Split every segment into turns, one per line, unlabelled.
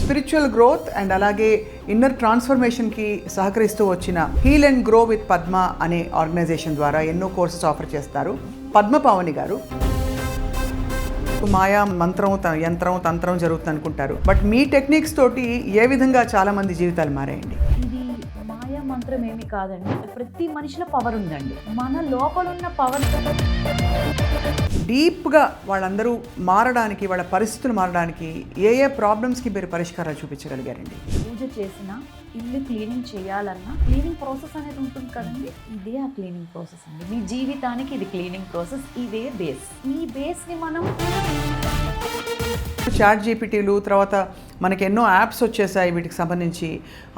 Spiritual growth and అలాగే inner ట్రాన్స్ఫర్మేషన్కి సహకరిస్తూ వచ్చిన heal and grow with Padma అనే ఆర్గనైజేషన్ ద్వారా ఎన్నో కోర్సెస్ ఆఫర్ చేస్తారు పద్మ పావని గారు. మాయా మంత్రం యంత్రం తంత్రం జరుగుతుంది అనుకుంటారు, బట్ మీ టెక్నిక్స్ తోటి ఏ విధంగా చాలా మంది జీవితాలు మారాయండి?
ఇది మాయా మంత్రం ఏమి కాదండి, ప్రతి మనిషిలో పవర్ ఉందండి. మన లోపల ఉన్న పవర్
డీప్గా వాళ్ళందరూ మారడానికి, వాళ్ళ పరిస్థితులు మారడానికి ఏ ఏ ప్రాబ్లమ్స్కి మీరు పరిష్కారాలు చూపించగలిగారండి?
పూజ చేసిన ఇల్లు క్లీనింగ్ చేయాలన్నా క్లీనింగ్ ప్రాసెస్ అనేది ఉంటుంది కదండి, ఇదే ఆ క్లీనింగ్ ప్రాసెస్ అండి. మీ జీవితానికి ఇది క్లీనింగ్ ప్రాసెస్, ఇదే బేస్. ఈ బేస్ని మనం
చాట్ జీపీటీలు తర్వాత మనకి ఎన్నో యాప్స్ వచ్చేసాయి వీటికి సంబంధించి,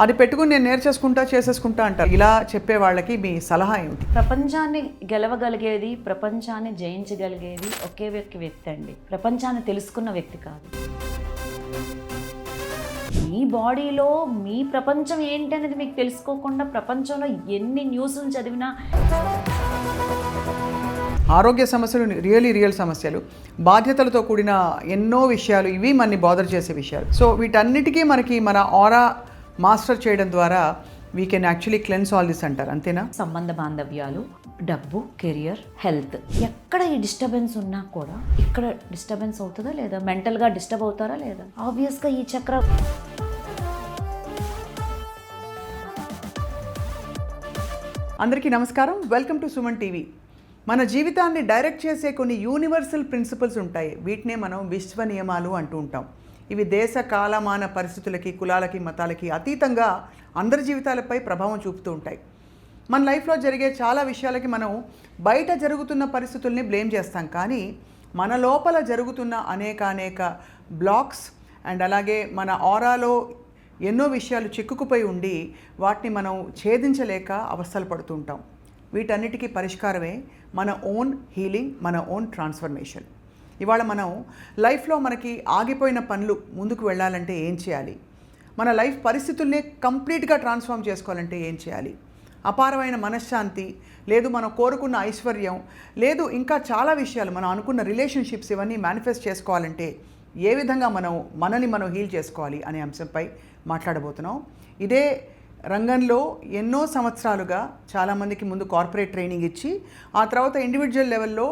అది పెట్టుకుని నేను చేసేసుకుంటా అంటారు. ఇలా చెప్పే వాళ్ళకి మీ సలహా ఏమిటి?
ప్రపంచాన్ని గెలవగలిగేది, ప్రపంచాన్ని జయించగలిగేది ఒకే వ్యక్తి అండి. ప్రపంచాన్ని తెలుసుకున్న వ్యక్తి కాదు. మీ బాడీలో మీ ప్రపంచం ఏంటి అనేది మీకు తెలుసుకోకుండా ప్రపంచంలో ఎన్ని న్యూస్లు చదివినా,
ఆరోగ్య సమస్యలు రియల్ సమస్యలు, బాధ్యతలతో కూడిన ఎన్నో విషయాలు, ఇవి మనని బాదర్ చేసే విషయాలు. సో వీటన్నిటికీ మనకి మన ఆరా మాస్టర్ చేయడం ద్వారా we can actually cleanse all this అంటారు, అంతేనా?
సంబంధ బాంధవ్యాలు, డబ్బు, కెరియర్, హెల్త్, ఎక్కడ ఈ డిస్టర్బెన్స్ ఉన్నా కూడా ఇక్కడ డిస్టర్బెన్స్ అవుతుందా లేదా, మెంటల్గా డిస్టర్బ్ అవుతారా లేదా? ఆబ్వియస్గా ఈ చక్ర.
అందరికీ నమస్కారం, వెల్కమ్ టు సుమన్ టీవీ. మన జీవితాన్ని డైరెక్ట్ చేసే కొన్ని యూనివర్సల్ ప్రిన్సిపల్స్ ఉంటాయి, వీటినే మనం విశ్వ నియమాలు అంటూ ఉంటాం. ఇవి దేశ కాలమాన పరిస్థితులకి, కులాలకి, మతాలకి అతీతంగా అందరి జీవితాలపై ప్రభావం చూపుతూ ఉంటాయి. మన లైఫ్లో జరిగే చాలా విషయాలకి మనం బయట జరుగుతున్న పరిస్థితుల్ని బ్లేమ్ చేస్తాం, కానీ మన లోపల జరుగుతున్న అనేక బ్లాక్స్ అండ్ అలాగే మన ఆరాలో ఎన్నో విషయాలు చిక్కుకుపోయి ఉండి వాటిని మనం ఛేదించలేక అవస్థలు పడుతూ ఉంటాం. వీటన్నిటికీ పరిష్కారమే మన ఓన్ హీలింగ్, మన ఓన్ ట్రాన్స్ఫర్మేషన్. ఇవాళ మనం లైఫ్లో మనకి ఆగిపోయిన పనులు ముందుకు వెళ్ళాలంటే ఏం చేయాలి, మన లైఫ్ పరిస్థితుల్ని కంప్లీట్గా ట్రాన్స్ఫార్మ్ చేసుకోవాలంటే ఏం చేయాలి, అపారమైన మనశ్శాంతి లేదు, మనం కోరుకున్న ఐశ్వర్యం లేదు, ఇంకా చాలా విషయాలు, మనం అనుకున్న రిలేషన్షిప్స్, ఇవన్నీ మేనిఫెస్ట్ చేసుకోవాలంటే ఏ విధంగా మనల్ని మనం హీల్ చేసుకోవాలి అనే అంశంపై మాట్లాడబోతున్నాం. ఇదే రంగంలో ఎన్నో సంవత్సరాలుగా చాలామందికి ముందు కార్పొరేట్ ట్రైనింగ్ ఇచ్చి ఆ తర్వాత ఇండివిజువల్ లెవెల్లో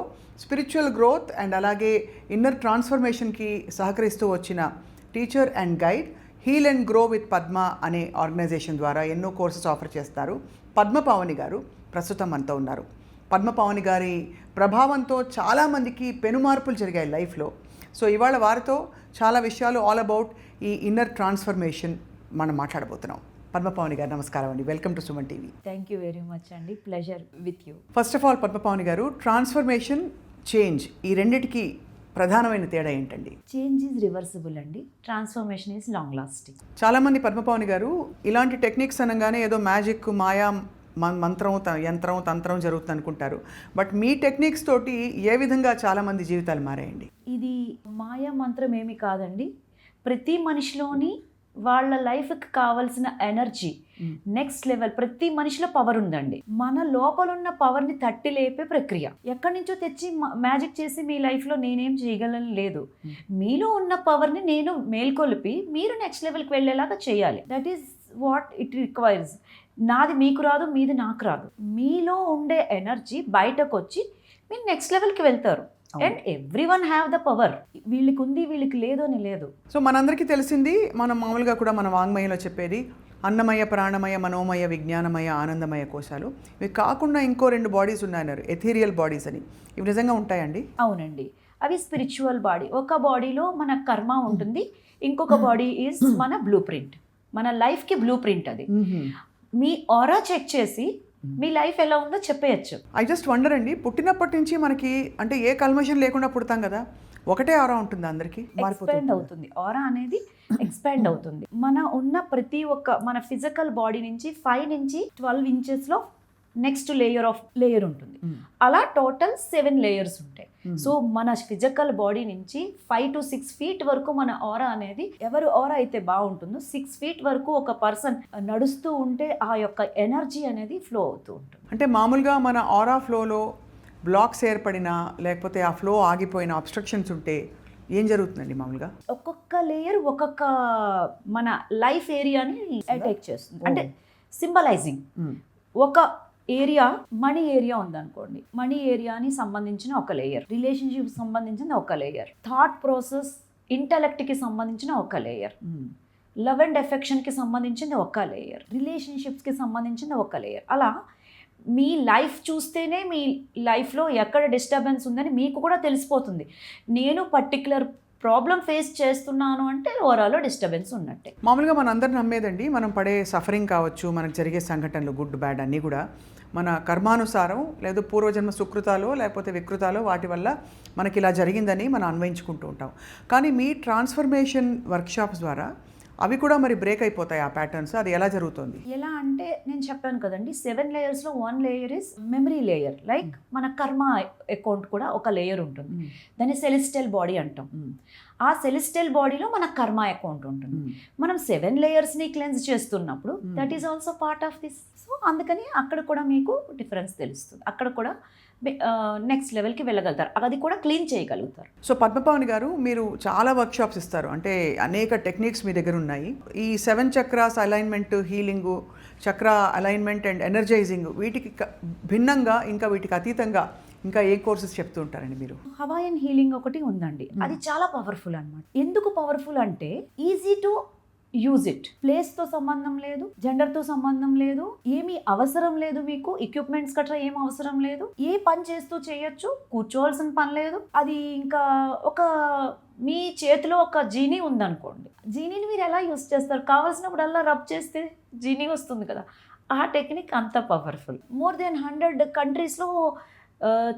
స్పిరిచువల్ గ్రోత్ అండ్ అలాగే ఇన్నర్ ట్రాన్స్ఫర్మేషన్కి సహకరిస్తూ వచ్చిన teacher and guide heal and grow with Padma అనే ఆర్గనైజేషన్ ద్వారా ఎన్నో కోర్సెస్ ఆఫర్ చేస్తారు పద్మ పావని గారు ప్రస్తుతం మనతో ఉన్నారు. పద్మ పావని గారి ప్రభావంతో చాలామందికి పెనుమార్పులు జరిగాయి లైఫ్లో. సో ఇవాళ వారితో చాలా విషయాలు ఆల్ అబౌట్ ఈ ఇన్నర్ ట్రాన్స్ఫర్మేషన్ మనం మాట్లాడబోతున్నాం. పద్మపావని గారు నమస్కారం అండి, welcome to Suman TV.
Thank you very much అండి, pleasure with you.
First of all Padmapavani గారు, ట్రాన్స్ఫర్మేషన్, చేంజ్, ఈ రెండిటికి ప్రధానమైన తేడా ఏంటండి?
చేంజ్ ఈజ్ రివర్సిబుల్ అండి, ట్రాన్స్ఫర్మేషన్ ఈజ్ లాంగ్ లాస్టింగ్.
చాలామంది పద్మపావని గారు ఇలాంటి టెక్నిక్స్ అనగానే ఏదో మ్యాజిక్, మాయా మంత్రం యంత్రం తంత్రం జరుగుతుంది అనుకుంటారు, బట్ మీ టెక్నిక్స్ తోటి ఏ విధంగా చాలామంది జీవితాలు మారాయండి?
ఇది మాయా మంత్రం ఏమి కాదండి, ప్రతి మనిషిలోని వాళ్ళ లైఫ్కి కావాల్సిన ఎనర్జీ నెక్స్ట్ లెవెల్, ప్రతి మనిషిలో పవర్ ఉందండి. మన లోపల ఉన్న పవర్ని తట్టి లేపే ప్రక్రియ. ఎక్కడి నుంచో తెచ్చి మ్యాజిక్ చేసి మీ లైఫ్లో నేనేం చేయగలను లేదు, మీలో ఉన్న పవర్ని నేను మేల్కొలిపి మీరు నెక్స్ట్ లెవెల్కి వెళ్ళేలాగా చేయాలి. That is what it requires. నాది మీకు రాదు, మీది నాకు రాదు. మీలో ఉండే ఎనర్జీ బయటకు వచ్చి మీరు నెక్స్ట్ లెవెల్కి వెళ్తారు. And everyone have the power. వీళ్ళకి ఉంది, వీళ్ళకి లేదు అని లేదు.
సో మనందరికీ తెలిసింది, మనం మామూలుగా కూడా మన వాంగ్మయంలో చెప్పేది అన్నమయ, ప్రాణమయ, మనోమయ, విజ్ఞానమయ, ఆనందమయ కోశాలు. ఇవి కాకుండా ఇంకో 2 బాడీస్ ఉన్నాయన్నారు, ఎథీరియల్ బాడీస్ అని. ఇవి నిజంగా ఉంటాయండి?
అవునండి, అవి స్పిరిచువల్ బాడీ. ఒక బాడీలో మన కర్మ ఉంటుంది, ఇంకొక బాడీ ఈజ్ మన బ్లూ ప్రింట్, మన లైఫ్కి బ్లూ ప్రింట్. అది మీ ఆరా చెక్ చేసి మీ లైఫ్ ఎలా ఉందో చెప్పేయచ్చు.
ఐ జస్ట్ వండర్ అండి, పుట్టినప్పటి నుంచి మనకి అంటే ఏ కల్మషం లేకుండా పుడతాం కదా, ఒకటే ఆరా ఉంటుంది అందరికీ,
ఎక్స్పాండ్ అవుతుంది. ఆరా అనేది ఎక్స్పాండ్ అవుతుంది. మన ఉన్న ప్రతి ఒక్క మన ఫిజికల్ బాడీ నుంచి 5 నుంచి 12 ఇంచెస్లో నెక్స్ట్ లేయర్ ఉంటుంది. అలా టోటల్ 7 లేయర్స్ ఉంటాయి. సో మన ఫిజికల్ బాడీ నుంచి 5 to 6 feet వరకు మన ఆరా అనేది, ఎవరు ఆరా అయితే బాగుంటుందో 6 feet వరకు ఒక పర్సన్ నడుస్తూ ఉంటే ఆ యొక్క ఎనర్జీ అనేది ఫ్లో అవుతూ ఉంటుంది.
అంటే మామూలుగా మన ఆరా ఫ్లోలో బ్లాక్స్ ఏర్పడినా లేకపోతే ఆ ఫ్లో ఆగిపోయిన అబ్స్ట్రక్షన్స్ ఉంటే ఏం జరుగుతుందండి మామూలుగా?
ఒక్కొక్క లేయర్ ఒక్కొక్క మన లైఫ్ ఏరియాని అటాక్ చేస్తుంది. అంటే సింబలైజింగ్. ఒక ఏరియా మనీ ఏరియా ఉందనుకోండి, మనీ ఏరియాని సంబంధించిన ఒక లేయర్, రిలేషన్షిప్ సంబంధించిన ఒక లేయర్, థాట్ ప్రాసెస్ ఇంటలెక్ట్కి సంబంధించిన ఒక లేయర్, లవ్ అండ్ ఎఫెక్షన్కి సంబంధించిన ఒక లేయర్, రిలేషన్షిప్స్కి సంబంధించిన ఒక లేయర్. అలా మీ లైఫ్ చూస్తేనే మీ లైఫ్లో ఎక్కడ డిస్టర్బెన్స్ ఉందని మీకు కూడా తెలిసిపోతుంది. నేను పర్టికులర్ ప్రాబ్లం ఫేస్ చేస్తున్నాను అంటే ఓవరాల్లో డిస్టర్బెన్స్ ఉన్నట్టే.
మామూలుగా మన అందరు నమ్మేదండి, మనం పడే సఫరింగ్ కావచ్చు, మనకు జరిగే సంఘటనలు గుడ్ బ్యాడ్ అన్నీ కూడా మన కర్మానుసారం లేదు పూర్వజన్మ సుకృతాలో లేకపోతే వికృతాలో వాటి వల్ల మనకి ఇలా జరిగిందని మనం అన్వయించుకుంటూ ఉంటాం. కానీ మీ ట్రాన్స్ఫర్మేషన్ వర్క్షాప్స్ ద్వారా అవి కూడా మరి బ్రేక్ అయిపోతాయి ఆ ప్యాటర్న్స్. అది ఎలా జరుగుతుంది?
ఎలా అంటే నేను చెప్పాను కదండి, 7 లేయర్స్లో 1 layer is memory layer. Like మన కర్మ అకౌంట్ కూడా ఒక లేయర్ ఉంటుంది, దాన్ని సెలెస్టియల్ బాడీ అంటాం. ఆ సెలెస్టియల్ బాడీలో మన కర్మ అకౌంట్ ఉంటుంది. మనం 7 లేయర్స్ని క్లెన్స్ చేస్తున్నప్పుడు that is also part of this. So అందుకని అక్కడ కూడా మీకు డిఫరెన్స్ తెలుస్తుంది, అక్కడ కూడా నెక్స్ట్ లెవెల్కి వెళ్ళగలుగుతారు, అది కూడా క్లీన్ చేయగలుగుతారు.
సో పద్మపావని గారు, మీరు చాలా వర్క్షాప్స్ ఇస్తారు, అంటే అనేక టెక్నిక్స్ మీ దగ్గర ఉన్నాయి. ఈ 7 చక్రాస్ అలైన్మెంట్, హీలింగు, చక్ర అలైన్మెంట్ అండ్ ఎనర్జైజింగ్, వీటికి భిన్నంగా ఇంకా వీటికి అతీతంగా ఇంకా ఏ కోర్సెస్ చెప్తూ ఉంటారండి మీరు?
హవాయన్ హీలింగ్ ఒకటి ఉందండి, అది చాలా పవర్ఫుల్ అన్నమాట. ఎందుకు పవర్ఫుల్ అంటే ఈజీ టు యూజ్ ఇట్. ప్లేస్తో సంబంధం లేదు, జెండర్తో సంబంధం లేదు, ఏమీ అవసరం లేదు, మీకు ఎక్విప్మెంట్స్ గట్రా ఏం అవసరం లేదు, ఏ పని చేస్తూ చేయొచ్చు, కూర్చోవలసిన పని లేదు. అది ఇంకా ఒక మీ చేతిలో ఒక జీనీ ఉందనుకోండి, జీనీని మీరు ఎలా యూజ్ చేస్తారు? కావాల్సినప్పుడల్లా రబ్ చేస్తే జీనీ వస్తుంది కదా, ఆ టెక్నిక్ అంత పవర్ఫుల్. మోర్ దెన్ 100 కంట్రీస్లో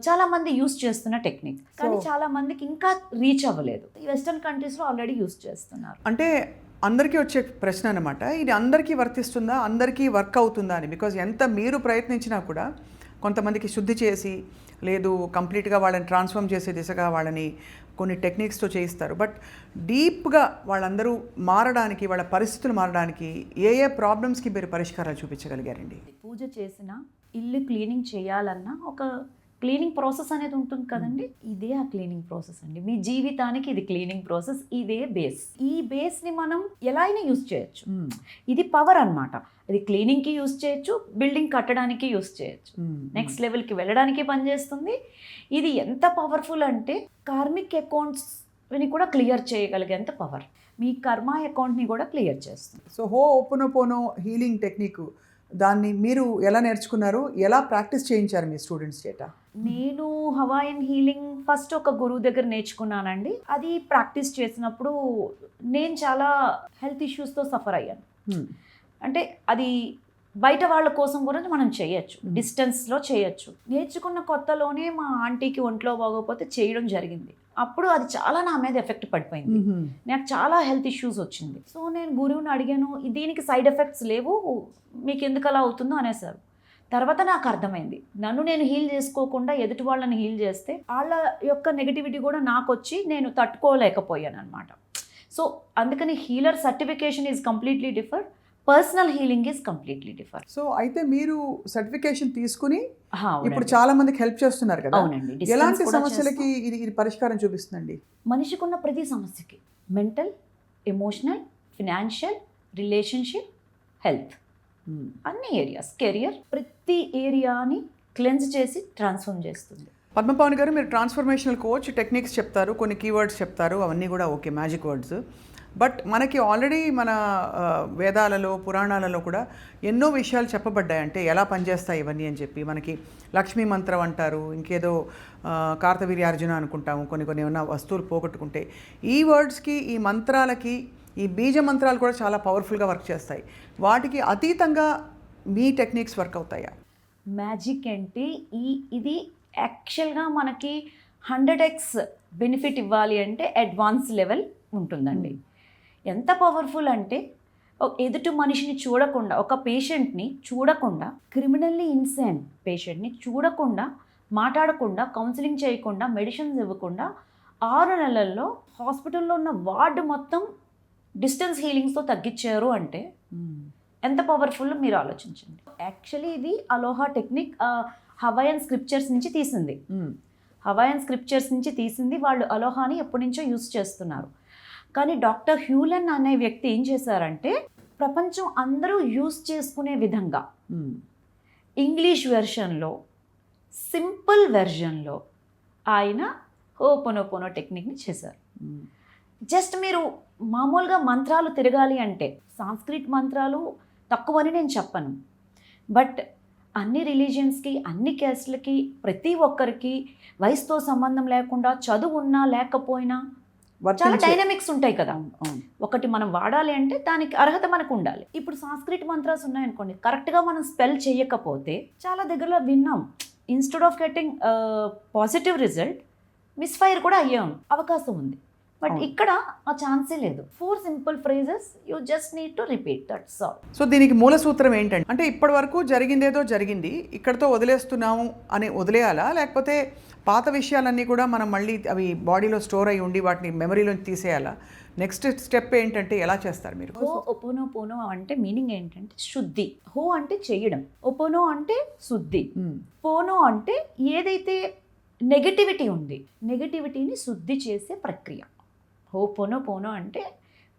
చాలా మంది యూస్ చేస్తున్న టెక్నిక్, కానీ చాలా మందికి ఇంకా రీచ్ అవ్వలేదు. వెస్టర్న్ కంట్రీస్లో ఆల్రెడీ యూస్ చేస్తున్నారు.
అంటే అందరికీ వచ్చే ప్రశ్న అనమాట, ఇది అందరికీ వర్తిస్తుందా, అందరికీ వర్క్ అవుతుందా అని. బికాజ్ ఎంత మీరు ప్రయత్నించినా కూడా కొంతమందికి శుద్ధి చేసి లేదు కంప్లీట్గా వాళ్ళని ట్రాన్స్ఫార్మ్ చేసే దిశగా వాళ్ళని కొన్ని టెక్నిక్స్తో చేయిస్తారు. బట్ డీప్గా వాళ్ళందరూ మారడానికి, వాళ్ళ పరిస్థితులు మారడానికి ఏ ఏ ప్రాబ్లమ్స్కి మీరు పరిష్కారాలు చూపించగలిగారండి?
పూజ చేసిన, ఇల్లు క్లీనింగ్ చేయాలన్నా ఒక క్లీనింగ్ ప్రాసెస్ అనేది ఉంటుంది కదండి, ఇదే ఆ క్లీనింగ్ ప్రాసెస్ అండి. మీ జీవితానికి ఇది క్లీనింగ్ ప్రాసెస్, ఇదే బేస్. ఈ బేస్ని మనం ఎలా అయినా యూజ్ చేయొచ్చు. ఇది పవర్ అన్నమాట. ఇది క్లీనింగ్కి యూజ్ చేయొచ్చు, బిల్డింగ్ కట్టడానికి యూజ్ చేయొచ్చు, నెక్స్ట్ లెవెల్కి వెళ్ళడానికి పనిచేస్తుంది. ఇది ఎంత పవర్ఫుల్ అంటే కార్మిక్ అకౌంట్స్ని కూడా క్లియర్ చేయగలిగేంత పవర్. మీ కర్మ అకౌంట్ని కూడా క్లియర్ చేస్తుంది.
సో హోపోనోపోనో హీలింగ్ టెక్నిక్, దాన్ని మీరు ఎలా నేర్చుకున్నారు, ఎలా ప్రాక్టీస్ చేయించారు మీ స్టూడెంట్స్ చేత?
నేను హవాయన్ హీలింగ్ ఫస్ట్ ఒక గురువు దగ్గర నేర్చుకున్నానండి. అది ప్రాక్టీస్ చేసినప్పుడు నేను చాలా హెల్త్ ఇష్యూస్తో సఫర్ అయ్యాను. అంటే అది బయట వాళ్ళ కోసం కూడా మనం చేయొచ్చు, డిస్టెన్స్లో చేయొచ్చు. నేర్చుకున్న కొత్తలోనే మా ఆంటీకి ఒంట్లో బాగోకపోతే చేయడం జరిగింది. అప్పుడు అది చాలా నా మీద ఎఫెక్ట్ పడిపోయింది, నాకు చాలా హెల్త్ ఇష్యూస్ వచ్చింది. సో నేను గురువుని అడిగాను, దీనికి సైడ్ ఎఫెక్ట్స్ లేవు, మీకు ఎందుకు అలా అవుతుందో అనేసారు. తర్వాత నాకు అర్థమైంది, నన్ను నేను హీల్ చేసుకోకుండా ఎదుటి వాళ్ళని హీల్ చేస్తే వాళ్ళ యొక్క నెగిటివిటీ కూడా నాకు వచ్చి నేను తట్టుకోలేకపోయాను అనమాట. సో అందుకని healer certification is completely differ, personal healing is completely differ.
So అయితే మీరు సర్టిఫికేషన్ తీసుకుని ఇప్పుడు చాలా మందికి హెల్ప్ చేస్తున్నారు కదా.
అవునండి.
ఎలాంటి సమస్యలకి ఇది పరిష్కారం చూపిస్తుందండి?
మనిషికి ఉన్న ప్రతి సమస్యకి, mental, emotional, financial, relationship, health, అన్ని ఏరియాస్, కెరియర్, ప్రతి ఏరియాని క్లెన్స్ చేసి ట్రాన్స్ఫార్మ్ చేస్తుంది.
పద్మపావని గారు, మీరు ట్రాన్స్ఫర్మేషనల్ కోచ్, టెక్నిక్స్ చెప్తారు, కొన్ని కీవర్డ్స్ చెప్తారు, అవన్నీ కూడా ఓకే, మ్యాజిక్ వర్డ్స్. బట్ మనకి ఆల్రెడీ మన వేదాలలో, పురాణాలలో కూడా ఎన్నో విషయాలు చెప్పబడ్డాయి, అంటే ఎలా పనిచేస్తాయి ఇవన్నీ అని చెప్పి. మనకి లక్ష్మీ మంత్రం అంటారు, ఇంకేదో కార్తవీర్యార్జున అనుకుంటాము, కొన్ని ఏమైనా వస్తువులు పోగొట్టుకుంటే. ఈ వర్డ్స్కి, ఈ మంత్రాలకి, ఈ బీజ మంత్రాలు కూడా చాలా పవర్ఫుల్గా వర్క్ చేస్తాయి. వాటికి అతీతంగా మీ టెక్నిక్స్ వర్క్ అవుతాయా?
మ్యాజిక్ అంటే ఇది యాక్చువల్గా మనకి 100x బెనిఫిట్ ఇవ్వాలి అంటే అడ్వాన్స్ లెవెల్ ఉంటుందండి. ఎంత పవర్ఫుల్ అంటే ఎదుటి మనిషిని చూడకుండా, ఒక పేషెంట్ని చూడకుండా, క్రిమినల్లీ ఇన్సేన్ పేషెంట్ని చూడకుండా, మాట్లాడకుండా, కౌన్సిలింగ్ చేయకుండా, మెడిసిన్స్ ఇవ్వకుండా 6 నెలల్లో హాస్పిటల్లో ఉన్న వార్డు మొత్తం డిస్టెన్స్ హీలింగ్స్తో తగ్గించారు అంటే ఎంత పవర్ఫుల్ మీరు ఆలోచించండి. యాక్చువల్లీ ఇది అలోహా టెక్నిక్ హవాయన్ స్క్రిప్చర్స్ నుంచి తీసింది. హవాయన్ స్క్రిప్చర్స్ నుంచి తీసింది. వాళ్ళు అలోహాని ఎప్పటి నుంచో యూస్ చేస్తున్నారు. కానీ డాక్టర్ హ్యూలెన్ అనే వ్యక్తి ఏం చేశారంటే ప్రపంచం అందరూ యూస్ చేసుకునే విధంగా ఇంగ్లీష్ వెర్షన్లో, సింపుల్ వెర్షన్లో ఆయన హోపోనోపోనో టెక్నిక్ని చేశారు. జస్ట్ మీరు మామూలుగా మంత్రాలు తిరగాలి అంటే సాంస్క్రిట్ మంత్రాలు తక్కువని నేను చెప్పను, బట్ అన్ని రిలీజియన్స్కి, అన్ని క్యాస్ట్లకి, ప్రతి ఒక్కరికి వయసుతో సంబంధం లేకుండా, చదువు ఉన్నా లేకపోయినా చాలా డైనమిక్స్ ఉంటాయి కదా. ఒకటి మనం వాడాలి అంటే దానికి అర్హత మనకు ఉండాలి. ఇప్పుడు సాంస్క్రిట్ మంత్రాలు ఉన్నాయనుకోండి, కరెక్ట్గా మనం స్పెల్ చేయకపోతే చాలా దగ్గరలో విన్నాం, instead of getting positive result misfire కూడా అయ్యే అవకాశం ఉంది. బట్ ఇక్కడ ఆ ఛాన్సే లేదు. 4 simple phrases you just need to repeat, that's all.
So దీనికి మూల సూత్రం ఏంటంటే, అంటే ఇప్పటి వరకు జరిగిందేదో జరిగింది, ఇక్కడతో వదిలేస్తున్నాము అని వదిలేయాలా, లేకపోతే పాత విషయాలన్నీ కూడా మనం మళ్ళీ అవి బాడీలో స్టోర్ అయి ఉండి వాటిని మెమరీలోంచి తీసేయాలా? నెక్స్ట్ స్టెప్ ఏంటంటే ఎలా చేస్తారు మీరు?
హో ఒపోనో పోనో అంటే మీనింగ్ ఏంటంటే శుద్ధి. హో అంటే చేయడం, ఒపోనో అంటే శుద్ధి, పోనో అంటే ఏదైతే నెగటివిటీ ఉంది, నెగటివిటీని శుద్ధి చేసే ప్రక్రియ. హోపోనో పోనో అంటే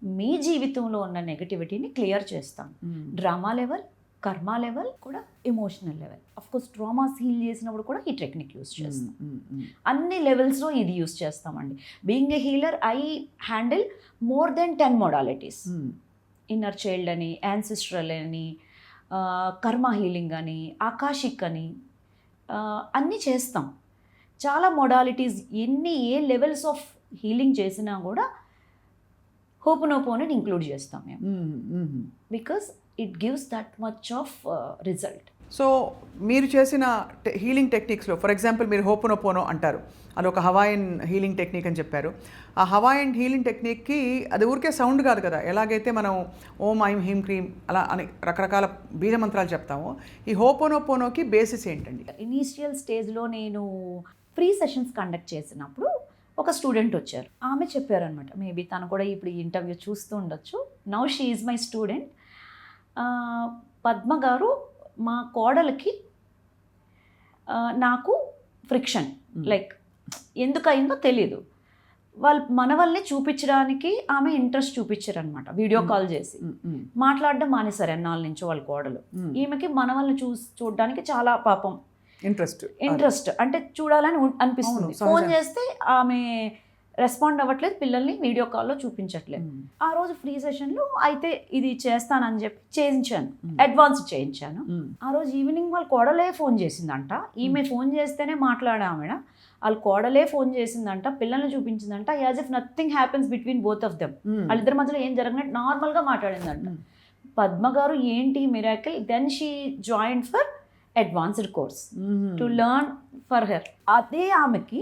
మీ జీవితంలో ఉన్న నెగటివిటీని క్లియర్ చేస్తాం. డ్రామా లెవెల్, కర్మ లెవెల్, కూడా emotional level. Of course traumas heal చేసినప్పుడు కూడా ఈ టెక్నిక్ యూస్ చేస్తాం. అన్ని లెవెల్స్లో ఇది యూస్ చేస్తామండి. Being a healer I handle more then 10 modalities. Inner child అని, యాన్సిస్ట్రల్ అని, కర్మ హీలింగ్ అని, ఆకాశిక్ అని, అన్నీ చేస్తాం. చాలా modalities, A levels of healing చేసినా కూడా హోపోనోపోనోని ఇంక్లూడ్ చేస్తాం మేము, because it gives that much of result.
So మీరు చేసిన హీలింగ్ టెక్నిక్స్లో, ఫర్ ఎగ్జాంపుల్ మీరు హోపోనోపోనో అంటారు, అది ఒక హవాయన్ హీలింగ్ టెక్నిక్ అని చెప్పారు. ఆ హవాయన్ హీలింగ్ టెక్నిక్కి అది ఊరికే సౌండ్ కాదు కదా. ఎలాగైతే మనం ఓం ఐం హీం క్రీం అలా అని రకరకాల బీజ మంత్రాలు చెప్తామో, ఈ హోపోనోపోనోకి బేసిస్ ఏంటండి?
ఇనీషియల్ స్టేజ్లో నేను ఫ్రీ సెషన్స్ కండక్ట్ చేసినప్పుడు ఒక స్టూడెంట్ వచ్చారు. ఆమె చెప్పారనమాట, మేబీ తను కూడా ఇప్పుడు ఈ ఇంటర్వ్యూ చూస్తూ ఉండొచ్చు. Now she is my student. Padma గారు, మా కోడలికి నాకు ఫ్రిక్షన్, లైక్ ఎందుకయిందో తెలీదు. మనవల్ని చూపించడానికి ఆమె ఇంట్రెస్ట్ చూపించారనమాట. వీడియో కాల్ చేసి మాట్లాడడం మానేశారు ఎన్నాళ్ళ నుంచో వాళ్ళ కోడలు. ఈమెకి మనవల్ని చూడడానికి చాలా పాపం ఇంట్రెస్ట్, అంటే చూడాలని అనిపిస్తుంది. ఫోన్ చేస్తే ఆమె రెస్పాండ్ అవ్వట్లేదు, పిల్లల్ని వీడియో కాల్లో చూపించట్లేదు. ఆ రోజు ఫ్రీ సెషన్లో అయితే ఇది చేస్తానని చెప్పి చేయించాను, అడ్వాన్స్ చేయించాను. ఆ రోజు ఈవినింగ్ వాళ్ళ కోడలే ఫోన్ చేసిందంట. ఈమె ఫోన్ చేస్తేనే మాట్లాడామె, వాళ్ళ కోడలే ఫోన్ చేసిందంట, పిల్లల్ని చూపించిందంట. As if nothing happens between both of them. వాళ్ళిద్దరి మధ్యలో ఏం జరగనట్టు నార్మల్గా మాట్లాడిందంట. పద్మ గారు ఏంటి miracle, then she joined for advanced course to learn for her. అదే ఆమెకి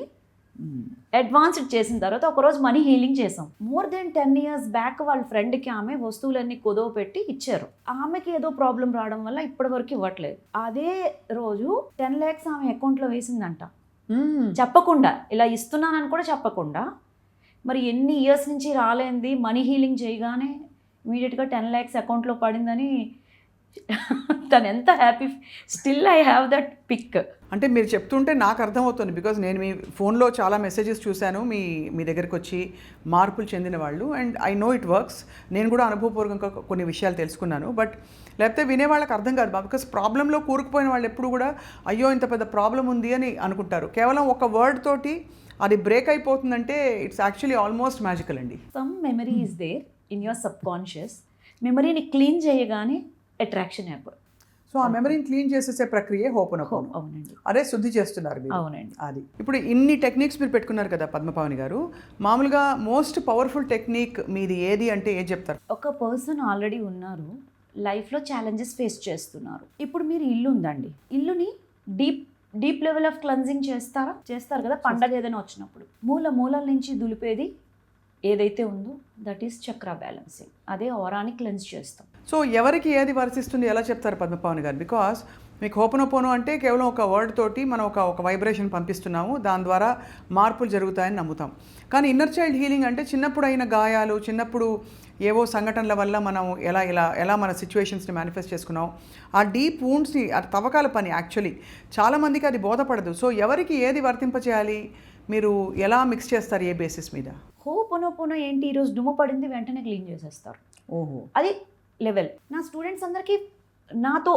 అడ్వాన్స్డ్ చేసిన తర్వాత ఒకరోజు మనీ హీలింగ్ చేసాం. మోర్ దెన్ 10 years బ్యాక్ వాళ్ళ ఫ్రెండ్కి ఆమె వస్తువులన్నీ కుదవ పెట్టి ఇచ్చారు. ఆమెకి ఏదో ప్రాబ్లం రావడం వల్ల ఇప్పటి వరకు ఇవ్వట్లేదు. అదే రోజు 10 lakhs ఆమె అకౌంట్లో వేసిందంట, చెప్పకుండా. ఇలా ఇస్తున్నానని కూడా చెప్పకుండా. మరి ఎన్ని ఇయర్స్ నుంచి రాలేంది, మనీ హీలింగ్ చేయగానే ఇమీడియట్గా 10 lakhs అకౌంట్లో పడిందని తను ఎంత happy. Still I have that pic.
అంటే మీరు చెప్తుంటే నాకు అర్థమవుతుంది, బికాజ్ నేను మీ ఫోన్లో చాలా మెసేజెస్ చూశాను మీ దగ్గరికి వచ్చి మార్పులు చెందిన వాళ్ళు, and I know it works. నేను కూడా అనుభవపూర్వకంగా కొన్ని విషయాలు తెలుసుకున్నాను. బట్ లేకపోతే వినేవాళ్ళకి అర్థం కాదు, బికాస్ ప్రాబ్లంలో కూరుకుపోయిన వాళ్ళు ఎప్పుడు కూడా అయ్యో ఇంత పెద్ద ప్రాబ్లం ఉంది అని అనుకుంటారు. కేవలం ఒక వర్డ్ తోటి అది బ్రేక్ అయిపోతుందంటే ఇట్స్ యాక్చువల్లీ ఆల్మోస్ట్ మ్యాజికల్ అండి.
Some memory is there in your sub conscious. మెమరీని క్లీన్ చేయగానే అట్రాక్షన్ ఏర్పడు.
సో ఆ మెమరీని క్లీన్ చేసేసే ప్రక్రియ హోపోనోపోనో.
అవునండి,
అదే శుద్ధి చేస్తున్నారు మీరు.
అవునండి.
అది ఇప్పుడు ఇన్ని టెక్నిక్స్ మీరు పెట్టుకున్నారు కదా పద్మపావని గారు, మామూలుగా మోస్ట్ పవర్ఫుల్ టెక్నిక్ మీది ఏది అంటే ఏం చెప్తారు?
ఒక పర్సన్ ఆల్రెడీ ఉన్నారు, లైఫ్లో ఛాలెంజెస్ ఫేస్ చేస్తున్నారు. ఇప్పుడు మీరు ఇల్లు ఉందండి, ఇల్లుని డీప్ లెవెల్ ఆఫ్ క్లెన్జింగ్ చేస్తారు కదా పండగ ఏదైనా వచ్చినప్పుడు. మూలల నుంచి దులిపేది ఏదైతే ఉందో దట్ ఈస్ చక్ర బ్యాలెన్సింగ్. అదే ఆరాని క్లెన్స్ చేస్తాం.
సో ఎవరికి ఏది వర్తిస్తుంది ఎలా చెప్తారు పద్మపావని గారు? బికాస్ మీకు హోపోనోపోనో అంటే కేవలం ఒక వర్డ్ తోటి మనం ఒక వైబ్రేషన్ పంపిస్తున్నాము, దాని ద్వారా మార్పులు జరుగుతాయని నమ్ముతాం. కానీ ఇన్నర్ చైల్డ్ హీలింగ్ అంటే చిన్నప్పుడు అయిన గాయాలు, చిన్నప్పుడు ఏవో సంఘటనల వల్ల మనం ఎలా మన సిచ్యువేషన్స్ని మేనిఫెస్ట్ చేసుకున్నాం, ఆ డీప్ వూండ్స్ని, ఆ తవ్వకాల పని యాక్చువల్లీ చాలామందికి అది బోధపడదు. సో ఎవరికి ఏది వర్తింపచేయాలి, మీరు ఎలా మిక్స్ చేస్తారు, ఏ బేసిస్ మీద?
హోపోనోపోనో ఏంటి, ఈరోజు దుమ్ము పడింది వెంటనే క్లీన్ చేసేస్తారు.
ఓహో,
అది లెవెల్. నా స్టూడెంట్స్ అందరికీ నాతో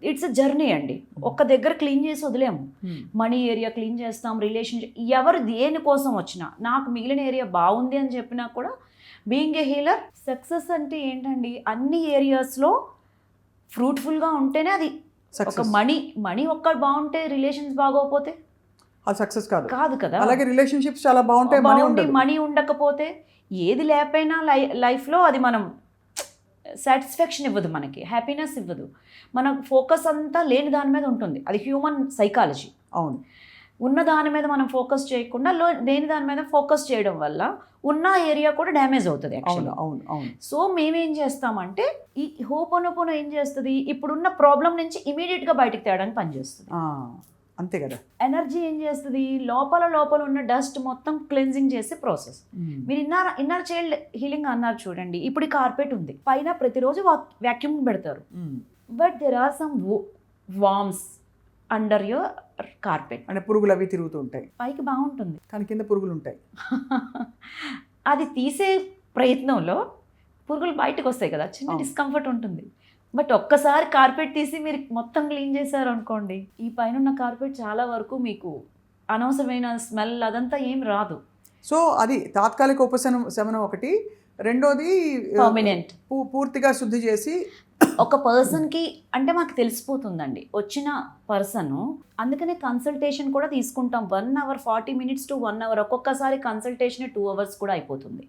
ఇట్స్ అ జర్నీ అండి. ఒక్క దగ్గర క్లీన్ చేసి వదిలేము. మనీ ఏరియా క్లీన్ చేస్తాం, రిలేషన్షిప్, ఎవరు దేనికోసం వచ్చినా, నాకు మిగిలిన ఏరియా బాగుంది అని చెప్పినా కూడా బీయింగ్ ఏ హీలర్. సక్సెస్ అంటే ఏంటండి, అన్ని ఏరియాస్లో ఫ్రూట్ఫుల్గా ఉంటేనే అది ఒక మనీ ఒక్కటి బాగుంటే రిలేషన్స్ బాగోకపోతే
అది సక్సెస్ కాదు
కదా.
అలాగే రిలేషన్షిప్స్ చాలా బాగుంటాయి,
మనీ ఉండకపోతే ఏది లేకపోయినా లైఫ్లో అది మనం సాటిస్ఫాక్షన్ ఇవ్వదు, మనకి హ్యాపీనెస్ ఇవ్వదు. మన ఫోకస్ అంతా లేని దాని మీద ఉంటుంది. అది హ్యూమన్ సైకాలజీ.
అవును,
ఉన్న దాని మీద మనం ఫోకస్ చేయకుండా లేని దాని మీద ఫోకస్ చేయడం వల్ల ఉన్న ఏరియా కూడా డ్యామేజ్ అవుతుంది యాక్చువల్లీ. సో మేమేం చేస్తామంటే ఈ హోపోనోపోనో ఏం చేస్తుంది, ఇప్పుడున్న ప్రాబ్లం నుంచి ఇమీడియట్గా బయటికి తేయడానికి పనిచేస్తుంది.
అంతే కదా.
ఎనర్జీ ఏం చేస్తుంది, లోపల ఉన్న డస్ట్ మొత్తం క్లెన్జింగ్ చేసే ప్రాసెస్. మీరు ఇన్నర్ చైల్డ్ హీలింగ్ అన్నారు చూడండి. ఇప్పుడు ఈ కార్పెట్ ఉంది, పైన ప్రతిరోజు వ్యాక్యూమ్ పెడతారు, but there are some worms under your carpet.
అంటే పురుగులు అవి తిరుగుతూ ఉంటాయి,
పైకి బాగుంటుంది
కానీ కింద పురుగులు ఉంటాయి.
అది తీసే ప్రయత్నంలో పురుగులు బయటకు వస్తాయి కదా, చిన్న డిస్కంఫర్ట్ ఉంటుంది. బట్ ఒక్కసారి కార్పెట్ తీసి మీరు మొత్తం క్లీన్ చేశారు అనుకోండి, ఈ పైన ఉన్న కార్పెట్ చాలా వరకు మీకు అనవసరమైన స్మెల్ అదంతా ఏం రాదు.
సో అది తాత్కాలిక ఉపశమనం ఒకటి. రెండోది
పర్మనెంట్,
పూర్తిగా శుద్ధి చేసి
ఒక పర్సన్కి అంటే మాకు తెలిసిపోతుందండి వచ్చిన పర్సన్. అందుకనే కన్సల్టేషన్ కూడా తీసుకుంటాం. 1 hour 40 minutes to 1 hour, ఒక్కొక్కసారి కన్సల్టేషన్ 2 hours కూడా అయిపోతుంది.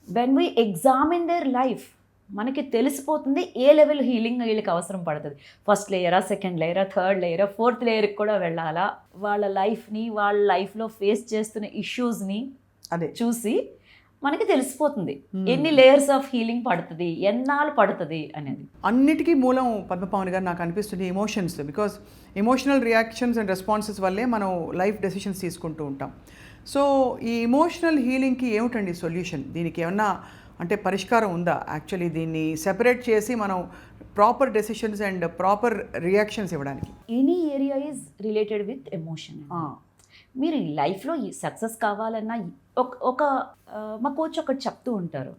When we examine their life మనకి తెలిసిపోతుంది ఏ లెవెల్ హీలింగ్ వీళ్ళకి అవసరం పడుతుంది. ఫస్ట్ లేయరా, సెకండ్ లేయరా, థర్డ్ లేయరా, ఫోర్త్ లేయర్కి కూడా వెళ్ళాలా, వాళ్ళ లైఫ్లో ఫేస్ చేస్తున్న ఇష్యూస్ని అదే చూసి మనకి తెలిసిపోతుంది ఎన్ని లేయర్స్ ఆఫ్ హీలింగ్ పడుతుంది, ఎన్నాళ్ళు పడుతుంది అనేది.
అన్నిటికీ మూలం పద్మపావని గారు నాకు అనిపిస్తుంది emotions. Because emotional reactions and responses వల్లే మనం లైఫ్ డెసిషన్స్ తీసుకుంటూ ఉంటాం. సో ఈ ఎమోషనల్ హీలింగ్కి ఏమిటండి సొల్యూషన్? దీనికి ఏమన్నా అంటే పరిష్కారం ఉందా? యాక్చువల్లీ దీన్ని సెపరేట్ చేసి మనం proper decisions and proper reactions ఇవ్వడానికి.
Any area is related with emotion. మీరు ఈ లైఫ్లో ఈ సక్సెస్ కావాలన్నా ఒక మా కోచ్ ఒకటి చెప్తూ ఉంటారు,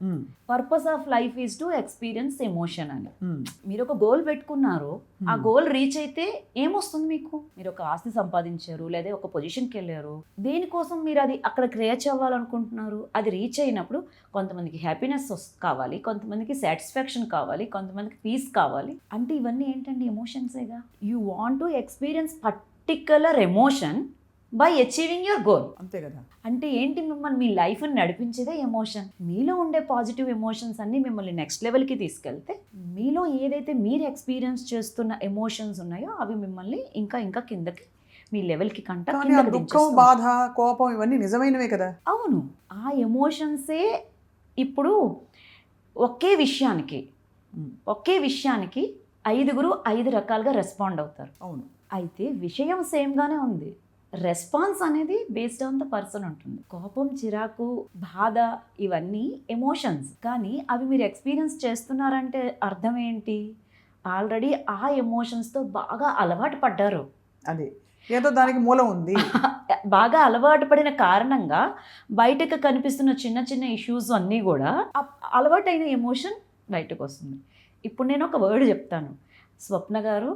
purpose of life is to experience emotion అని. మీరు ఒక గోల్ పెట్టుకున్నారు, ఆ గోల్ రీచ్ అయితే ఏమొస్తుంది మీకు? మీరు ఒక ఆస్తి సంపాదించారు, లేదా ఒక పొజిషన్కి వెళ్ళారు, దేనికోసం మీరు అది అక్కడ రీచ్ అవ్వాలనుకుంటున్నారు. అది రీచ్ అయినప్పుడు కొంతమందికి హ్యాపీనెస్ కావాలి, కొంతమందికి సాటిస్ఫాక్షన్ కావాలి, కొంతమందికి పీస్ కావాలి. అంటే ఇవన్నీ ఏంటండి? ఎమోషన్సేగా. You want to experience particular emotion by achieving your goal.
అంతే కదా.
అంటే ఏంటి, మిమ్మల్ని మీ లైఫ్ని నడిపించేదే ఎమోషన్. మీలో ఉండే పాజిటివ్ ఎమోషన్స్ అన్నీ మిమ్మల్ని నెక్స్ట్ లెవెల్కి తీసుకెళ్తే, మీలో ఏదైతే మీరు ఎక్స్పీరియన్స్ చేస్తున్న ఎమోషన్స్ ఉన్నాయో అవి మిమ్మల్ని ఇంకా ఇంకా కిందకి మీ లెవెల్కి
దుఃఖం, బాధ, కోపం ఇవన్నీ నిజమైనవే కదా.
అవును, ఆ ఎమోషన్సే ఇప్పుడు ఒకే విషయానికి 5 రకాలుగా రెస్పాండ్ అవుతారు.
అవును,
అయితే విషయం సేమ్గానే ఉంది, రెస్పాన్స్ అనేది బేస్డ్ ఆన్ ద పర్సన్ ఉంటుంది. కోపం, చిరాకు, బాధ ఇవన్నీ ఎమోషన్స్, కానీ అవి మీరు ఎక్స్పీరియన్స్ చేస్తున్నారంటే అర్థం ఏంటి? ఆల్రెడీ ఆ ఎమోషన్స్తో బాగా అలవాటు పడ్డారు.
అది ఏదో దానికి మూలం ఉంది.
బాగా అలవాటు పడిన కారణంగా బయటకు కనిపిస్తున్న చిన్న చిన్న ఇష్యూస్ అన్నీ కూడా అలవాటైన ఎమోషన్ బయటకు వస్తుంది. ఇప్పుడు నేను ఒక వర్డ్ చెప్తాను, స్వప్న గారు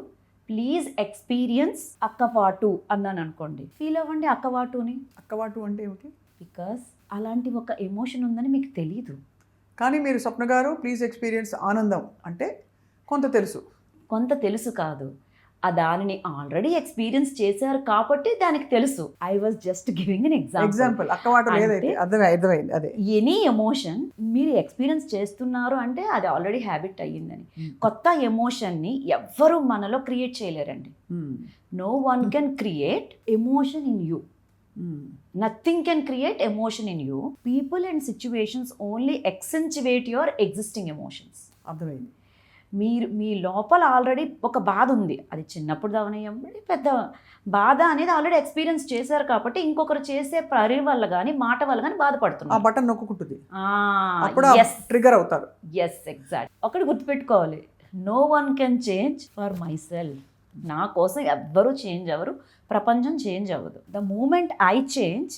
ప్లీజ్ ఎక్స్పీరియన్స్ అక్కవాటు అన్నాను అనుకోండి, ఫీల్ అవ్వండి అక్కవాటుని.
అక్కవాటు అంటే ఏమిటి?
బికాస్ అలాంటి ఒక ఎమోషన్ ఉందని మీకు తెలీదు.
కానీ మీరు స్వప్న గారు ప్లీజ్ ఎక్స్పీరియన్స్ ఆనందం అంటే కొంత తెలుసు కాదు, ఆ దానిని ఆల్రెడీ ఎక్స్పీరియన్స్ చేశారు కాబట్టి దానికి తెలుసు. I was just giving an example. అర్థమైంది. అదే
ఎనీ ఎమోషన్ మీరు ఎక్స్పీరియన్స్ చేస్తున్నారు అంటే అది ఆల్రెడీ హ్యాబిట్ అయ్యిందని. కొత్త ఎమోషన్ని ఎవ్వరూ మనలో క్రియేట్ చేయలేరండి. No one can create emotion in you. Nothing can create emotion in you. People and situations only accentuate your existing emotions.
అర్థమైంది.
మీ లోపల ఆల్రెడీ ఒక బాధ ఉంది. అది చిన్నప్పుడు అవనయ్యండి, పెద్ద బాధ అనేది ఆల్రెడీ ఎక్స్పీరియన్స్ చేశారు కాబట్టి ఇంకొకరు చేసే పని వల్ల కానీ మాట వల్ల కానీ
ఆ
బాధపడుతున్నారు.
బటన్ నొక్కుంటుంది, అప్పుడు ట్రిగర్ అవుతారు.
Yes, exact. ఒకటి గుర్తుపెట్టుకోవాలి, no one can change for myself. నా కోసం ఎవ్వరూ చేంజ్ అవ్వరు, ప్రపంచం చేంజ్ అవ్వదు. ద మూమెంట్ ఐ చేంజ్,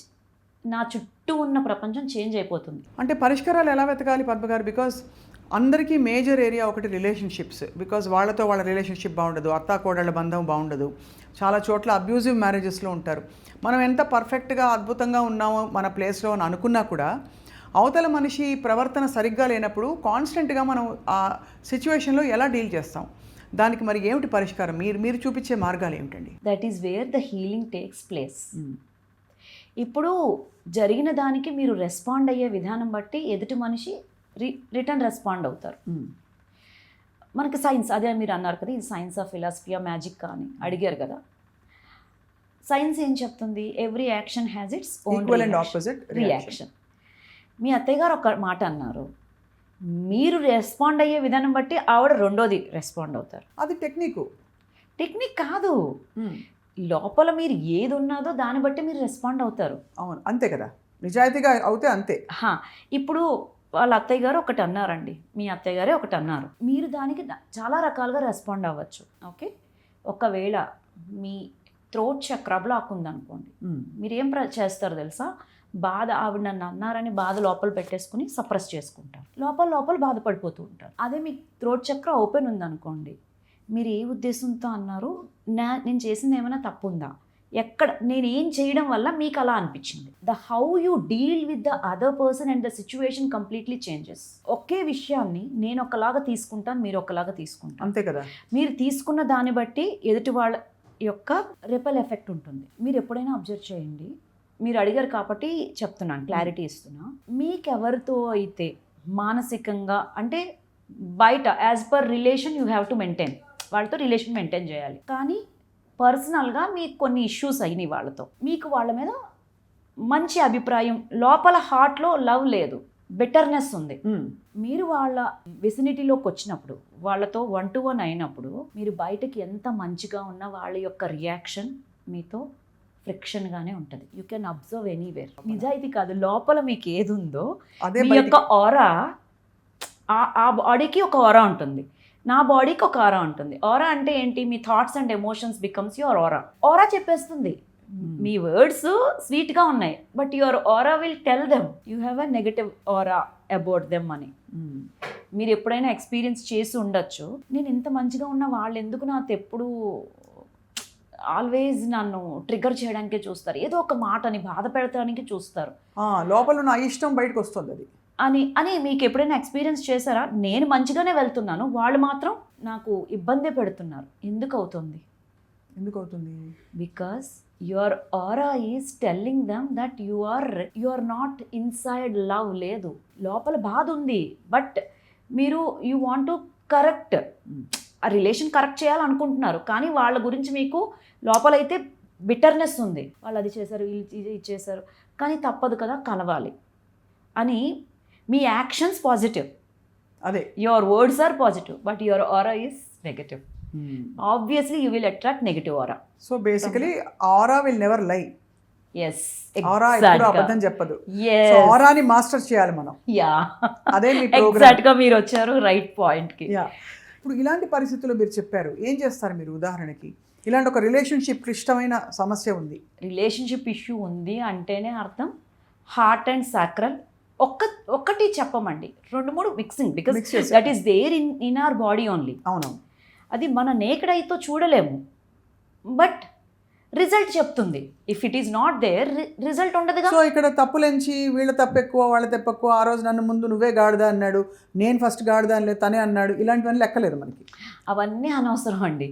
నా చుట్టూ ఉన్న ప్రపంచం చేంజ్ అయిపోతుంది.
అంటే పరిష్కారాలు ఎలా వెతకాలి పద్మ గారు? బికాస్ అందరికీ మేజర్ ఏరియా ఒకటి రిలేషన్షిప్స్. బికాజ్ వాళ్ళతో వాళ్ళ రిలేషన్షిప్ బాగుండదు, అత్తా కోడళ్ళ బంధం బాగుండదు, చాలా చోట్ల అబ్యూజివ్ మ్యారేజెస్లో ఉంటారు. మనం ఎంత పర్ఫెక్ట్గా అద్భుతంగా ఉన్నామో మన ప్లేస్లో అని అనుకున్నా కూడా అవతల మనిషి ప్రవర్తన సరిగ్గా లేనప్పుడు కాన్స్టెంట్గా మనం ఆ సిచ్యువేషన్లో ఎలా డీల్ చేస్తాం? దానికి మరి ఏమిటి పరిష్కారం? మీరు చూపించే మార్గాలు ఏమిటండి?
That is where the healing takes place. ఇప్పుడు జరిగిన దానికి మీరు రెస్పాండ్ అయ్యే విధానం బట్టి ఎదుటి మనిషి రిటర్న్ రెస్పాండ్ అవుతారు. మనకి సైన్స్, అదే మీరు అన్నారు కదా, ఇది సైన్స్ ఆఫ్ ఫిలాసఫియా మ్యాజిక్ అని అడిగారు కదా. సైన్స్ ఏం చెప్తుంది? Every action has its own
equal and opposite
reaction. మీ అత్తయ్య గారు ఒక మాట అన్నారు, మీరు రెస్పాండ్ అయ్యే విధానం బట్టి ఆవిడ రెండోది రెస్పాండ్ అవుతారు.
అది టెక్నిక్
కాదు, లోపల మీరు ఏది ఉన్నదో దాన్ని బట్టి మీరు రెస్పాండ్ అవుతారు.
అవును, అంతే కదా, నిజాయితీగా అవుతే అంతే.
ఇప్పుడు వాళ్ళ అత్తయ్య గారు ఒకటి అన్నారండి, మీ అత్తయ్య గారే ఒకటి అన్నారు, మీరు దానికి చాలా రకాలుగా రెస్పాండ్ అవ్వచ్చు. ఓకే, ఒకవేళ మీ థ్రోట్ చక్ర బ్లాక్ ఉందనుకోండి, మీరు ఏం చేస్తారు తెలుసా? బాధ, ఆవిడ నన్ను అన్నారని బాధ లోపల పెట్టేసుకుని సప్రెస్ చేసుకుంటారు, లోపల బాధపడిపోతూ ఉంటారు. అదే మీ థ్రోట్ చక్ర ఓపెన్ ఉందనుకోండి, మీరు ఏ ఉద్దేశంతో అన్నారు, నేను చేసింది ఏమైనా తప్పు ఉందా, ఎక్కడ నేను ఏం చేయడం వల్ల మీకు అలా అనిపించింది, the how you deal with the other person and the situation completely changes. ఒకే విషయాన్ని నేను ఒకలాగా తీసుకుంటాను, మీరు ఒకలాగా తీసుకుంటాను,
అంతే కదా. మీరు
తీసుకున్న దాన్ని బట్టి ఎదుటి వాళ్ళ యొక్క రిపెల్ ఎఫెక్ట్ ఉంటుంది. మీరు ఎప్పుడైనా అబ్జర్వ్ చేయండి, మీరు అడిగారు కాబట్టి చెప్తున్నాను, క్లారిటీ ఇస్తున్నా. మీకెవరితో అయితే మానసికంగా, అంటే బయట as per relation you have to maintain, వాళ్ళతో రిలేషన్ మెయింటైన్ చేయాలి, కానీ పర్సనల్గా మీకు కొన్ని ఇష్యూస్ అయినాయి వాళ్ళతో, మీకు వాళ్ళ మీద మంచి అభిప్రాయం, లోపల హార్ట్లో లవ్ లేదు, బెటర్నెస్ ఉంది. మీరు వాళ్ళ విసినిటీలోకి వచ్చినప్పుడు, వాళ్ళతో 1-to-1 అయినప్పుడు, మీరు బయటకి ఎంత మంచిగా ఉన్నా వాళ్ళ యొక్క రియాక్షన్ మీతో ఫ్రిక్షన్గానే ఉంటుంది. You can observe anywhere. నిజాయితీ కాదు, లోపల మీకు ఏది ఉందో మీ యొక్క ఆరా, ఆ బాడీకి ఒక ఆరా ఉంటుంది, నా బాడీకి ఒక ఆరా ఉంటుంది. ఆరా అంటే ఏంటి? మీ thoughts and emotions becomes your aura. Aura చెప్పేస్తుంది, మీ వర్డ్స్ స్వీట్గా ఉన్నాయి, but your aura will tell them you have a negative aura about them అని. మీరు ఎప్పుడైనా ఎక్స్పీరియన్స్ చేసి ఉండొచ్చు, నేను ఇంత మంచిగా ఉన్నా వాళ్ళు ఎందుకు నాతో ఎప్పుడు ఆల్వేజ్ నన్ను ట్రిగర్ చేయడానికే చూస్తారు, ఏదో ఒక మాటని బాధ పెడతానికి చూస్తారు,
లోపల నా ఇష్టం బయటకు వస్తుంది అది
అని మీకు ఎప్పుడైనా ఎక్స్పీరియన్స్ చేశారా? నేను మంచిగానే వెళ్తున్నాను, వాళ్ళు మాత్రం నాకు ఇబ్బంది పెడుతున్నారు. ఎందుకు అవుతుంది? Because your aura is telling them that you are not inside love. లేదు, లోపల బాధ ఉంది, బట్ మీరు యూ వాంట్ టు కరెక్ట్, ఆ రిలేషన్ కరెక్ట్ చేయాలనుకుంటున్నారు, కానీ వాళ్ళ గురించి మీకు లోపలైతే బిటర్నెస్ ఉంది. వాళ్ళు అది చేశారు, ఇది చేశారు, కానీ తప్పదు కదా, కలవాలి అని. మీ యాక్షన్స్ పాజిటివ్,
అదే
your words are positive, but your aura is negative. Obviously you will attract negative aura.
So basically aura will never lie.
Yes,
aura ఎప్పుడూ అబద్ధం చెప్పదు. సో ఆరాని మాస్టర్ చేయాలి మనం.
యా,
అదే మీ
ఎగ్జాక్ట్ గా మీరు వచ్చారు రైట్ పాయింట్ కి.
ఇప్పుడు ఇలాంటి పరిస్థితుల్లో మీరు చెప్పారు, ఏం చేస్తారు మీరు? ఉదాహరణకి ఇలాంటి ఒక రిలేషన్షిప్ క్లిష్టమైన సమస్య ఉంది,
రిలేషన్షిప్ ఇష్యూ ఉంది అంటేనే అర్థం హార్ట్ అండ్ సాక్రల్ ఒక్కటి చెప్పమండి, 2-3 mixing, because that is there in our body only.
అవును,
అది మన నేకెడ్ ఐతో చూడలేము, బట్ రిజల్ట్ చెప్తుంది. If it is not there, result ఉండదుగా.
సో ఇక్కడ తప్పులెంచి వీళ్ళ తప్పు ఎక్కువ, వాళ్ళ తప్పు ఎక్కువ, ఆ రోజు నన్ను ముందు నువ్వే గాడిదా అన్నాడు, నేను ఫస్ట్ గాడిదా అనలేదు, తనే అన్నాడు, ఇలాంటివన్నీ లెక్కలేదు మనకి.
అవన్నీ అనవసరం అండి.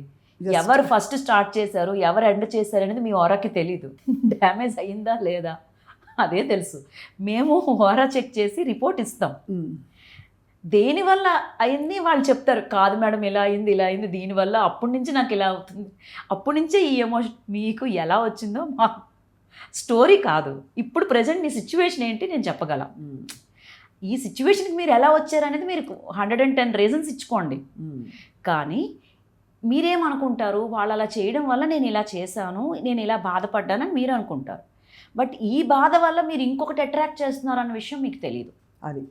ఎవరు ఫస్ట్ స్టార్ట్ చేశారు, ఎవరు ఎండ్ చేశారు అనేది మీ ఓరాకి తెలీదు. డ్యామేజ్ అయిందా లేదా అదే తెలుసు. మేము ఓరా చెక్ చేసి రిపోర్ట్ ఇస్తాం, దేనివల్ల అయింది వాళ్ళు చెప్తారు, కాదు మేడం ఇలా అయింది దీనివల్ల, అప్పటి నుంచి నాకు ఇలా అవుతుంది, అప్పటి నుంచే ఈ ఎమోషన్. మీకు ఎలా వచ్చిందో మా స్టోరీ కాదు, ఇప్పుడు ప్రజెంట్ నీ సిచ్యువేషన్ ఏంటి నేను చెప్పగలం. ఈ సిచ్యువేషన్కి మీరు ఎలా వచ్చారనేది మీరు 110 రీజన్స్ ఇచ్చుకోండి. కానీ మీరేమనుకుంటారు, వాళ్ళు అలా చేయడం వల్ల నేను ఇలా చేశాను, నేను ఇలా బాధపడ్డానని మీరు అనుకుంటారు. బట్ ఈ బాధ వల్ల మీరు ఇంకొకటి అట్రాక్ట్ చేస్తున్నారు అన్న విషయం మీకు తెలియదు.
అది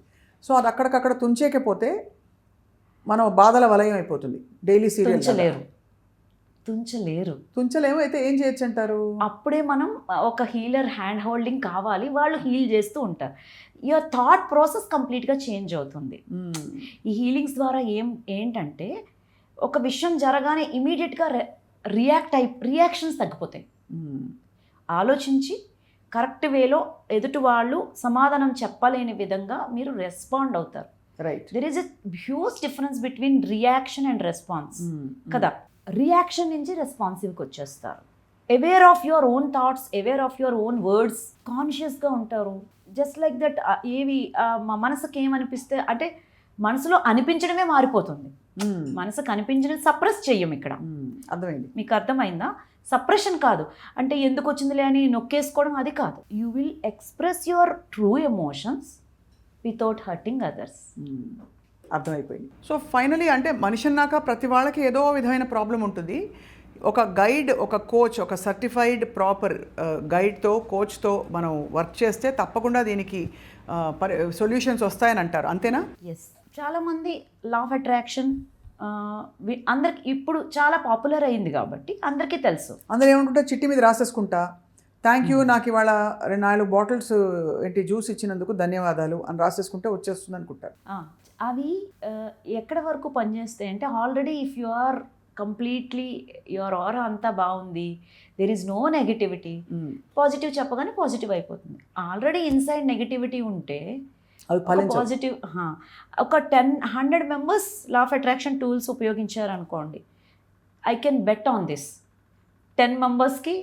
సో అది అక్కడికక్కడ తుంచేకపోతే మనం బాధల వలయం అయిపోతుంది. డైలీ సీరియల్ తుంచలేము. అయితే ఏం చేయొచ్చు అంటారు?
అప్పుడే మనం ఒక హీలర్ హ్యాండ్ హోల్డింగ్ కావాలి, వాళ్ళు హీల్ చేస్తూ ఉంటారు. యువర్ థాట్ ప్రాసెస్ కంప్లీట్గా చేంజ్ అవుతుంది. ఈ హీలింగ్స్ ద్వారా ఏంటంటే ఒక విషయం జరగానే ఇమీడియట్గా రియాక్షన్స్ తగ్గిపోతాయి. ఆలోచించి కరెక్ట్ వేలో ఎదుటి వాళ్ళు సమాధానం చెప్పలేని విధంగా మీరు రెస్పాండ్ అవుతారు.
Right.
There is a huge difference between reaction and response కదా. రియాక్షన్ నుంచి రెస్పాన్సివ్కి వచ్చేస్తారు. Aware of your own thoughts, aware of your own words, కాన్షియస్గా ఉంటారు. Just like that. మా మనసుకి ఏమనిపిస్తే అంటే మనసులో అనిపించడమే మారిపోతుంది. మనసుకు అనిపించడం సప్రెస్ చెయ్యం ఇక్కడ.
అర్థమైంది.
మీకు అర్థమైందా? సప్రెషన్ కాదు అంటే ఎందుకు వచ్చిందిలే అని నొక్కేసుకోవడం, అది కాదు. You will express your true emotions without hurting others.
అర్థమైపోయింది. సో ఫైనలీ అంటే మనిషి అన్నాక ప్రతి వాళ్ళకి ఏదో విధమైన ప్రాబ్లం ఉంటుంది. ఒక గైడ్, ఒక కోచ్, ఒక సర్టిఫైడ్ ప్రాపర్ గైడ్తో, కోచ్తో మనం వర్క్ చేస్తే తప్పకుండా దీనికి సొల్యూషన్స్ వస్తాయని అంటారు. అంతేనా?
ఎస్. చాలామంది లా ఆఫ్ అట్రాక్షన్ అందరికి ఇప్పుడు చాలా పాపులర్ అయింది కాబట్టి అందరికీ తెలుసు.
అందరూ ఏమనుకుంటా, చిట్టి మీద రాసేసుకుంటా, థ్యాంక్ యూ నాకు ఇవాళ 4 బాటిల్స్ జ్యూస్ ఇచ్చినందుకు ధన్యవాదాలు అని రాసేసుకుంటే వచ్చేస్తుంది అనుకుంటారు.
అవి ఎక్కడ వరకు పనిచేస్తాయి అంటే already if you are completely your aura అంతా బాగుంది, there is no negativity, positive చెప్పగానే పాజిటివ్ అయిపోతుంది. ఆల్రెడీ ఇన్సైడ్ నెగటివిటీ ఉంటే పాజిటివ్ ఒక 100 members law of attraction tools ఉపయోగించారనుకోండి, I can bet on this 10 మెంబర్స్కి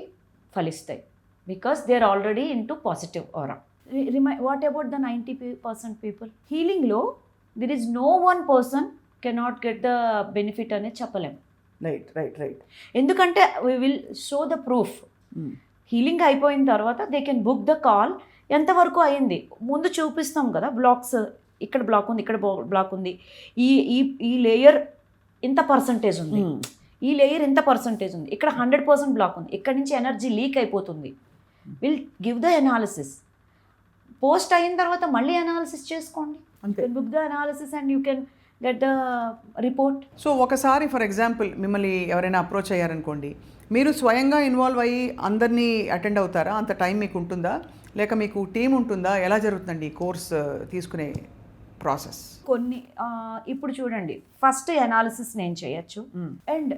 ఫలిస్తాయి. Because they are already in to positive aura. What about the 90% people? హీలింగ్లో there is no one person cannot get the benefit అనేది చెప్పలేము.
Right.
ఎందుకంటే we will show the proof. Healing అయిపోయిన తర్వాత they can book the call. ఎంతవరకు అయింది ముందు చూపిస్తాం కదా, బ్లాక్స్ ఇక్కడ బ్లాక్ ఉంది, ఇక్కడ బ్లాక్ ఉంది, ఈ లేయర్ ఇంత పర్సంటేజ్ ఉంది, ఈ లేయర్ ఇంత పర్సంటేజ్ ఉంది, ఇక్కడ 100% బ్లాక్ ఉంది, ఇక్కడ నుంచి ఎనర్జీ లీక్ అయిపోతుంది. Will give the analysis. Post అయిన తర్వాత మళ్ళీ అనాలిసిస్ చేసుకోండి. Book the analysis and you can get the report.
So ఒకసారి ఫర్ ఎగ్జాంపుల్ మిమ్మల్ని ఎవరైనా అప్రోచ్ అయ్యారనుకోండి, మీరు స్వయంగా ఇన్వాల్వ్ అయ్యి అందరినీ అటెండ్ అవుతారా? అంత టైం మీకు ఉంటుందా, లేక మీకు టీం ఉంటుందా? ఎలా జరుగుతుందండి ఈ కోర్స్ తీసుకునే ప్రాసెస్?
కొన్ని ఇప్పుడు చూడండి, ఫస్ట్ అనాలిసిస్ నేను చేయొచ్చు and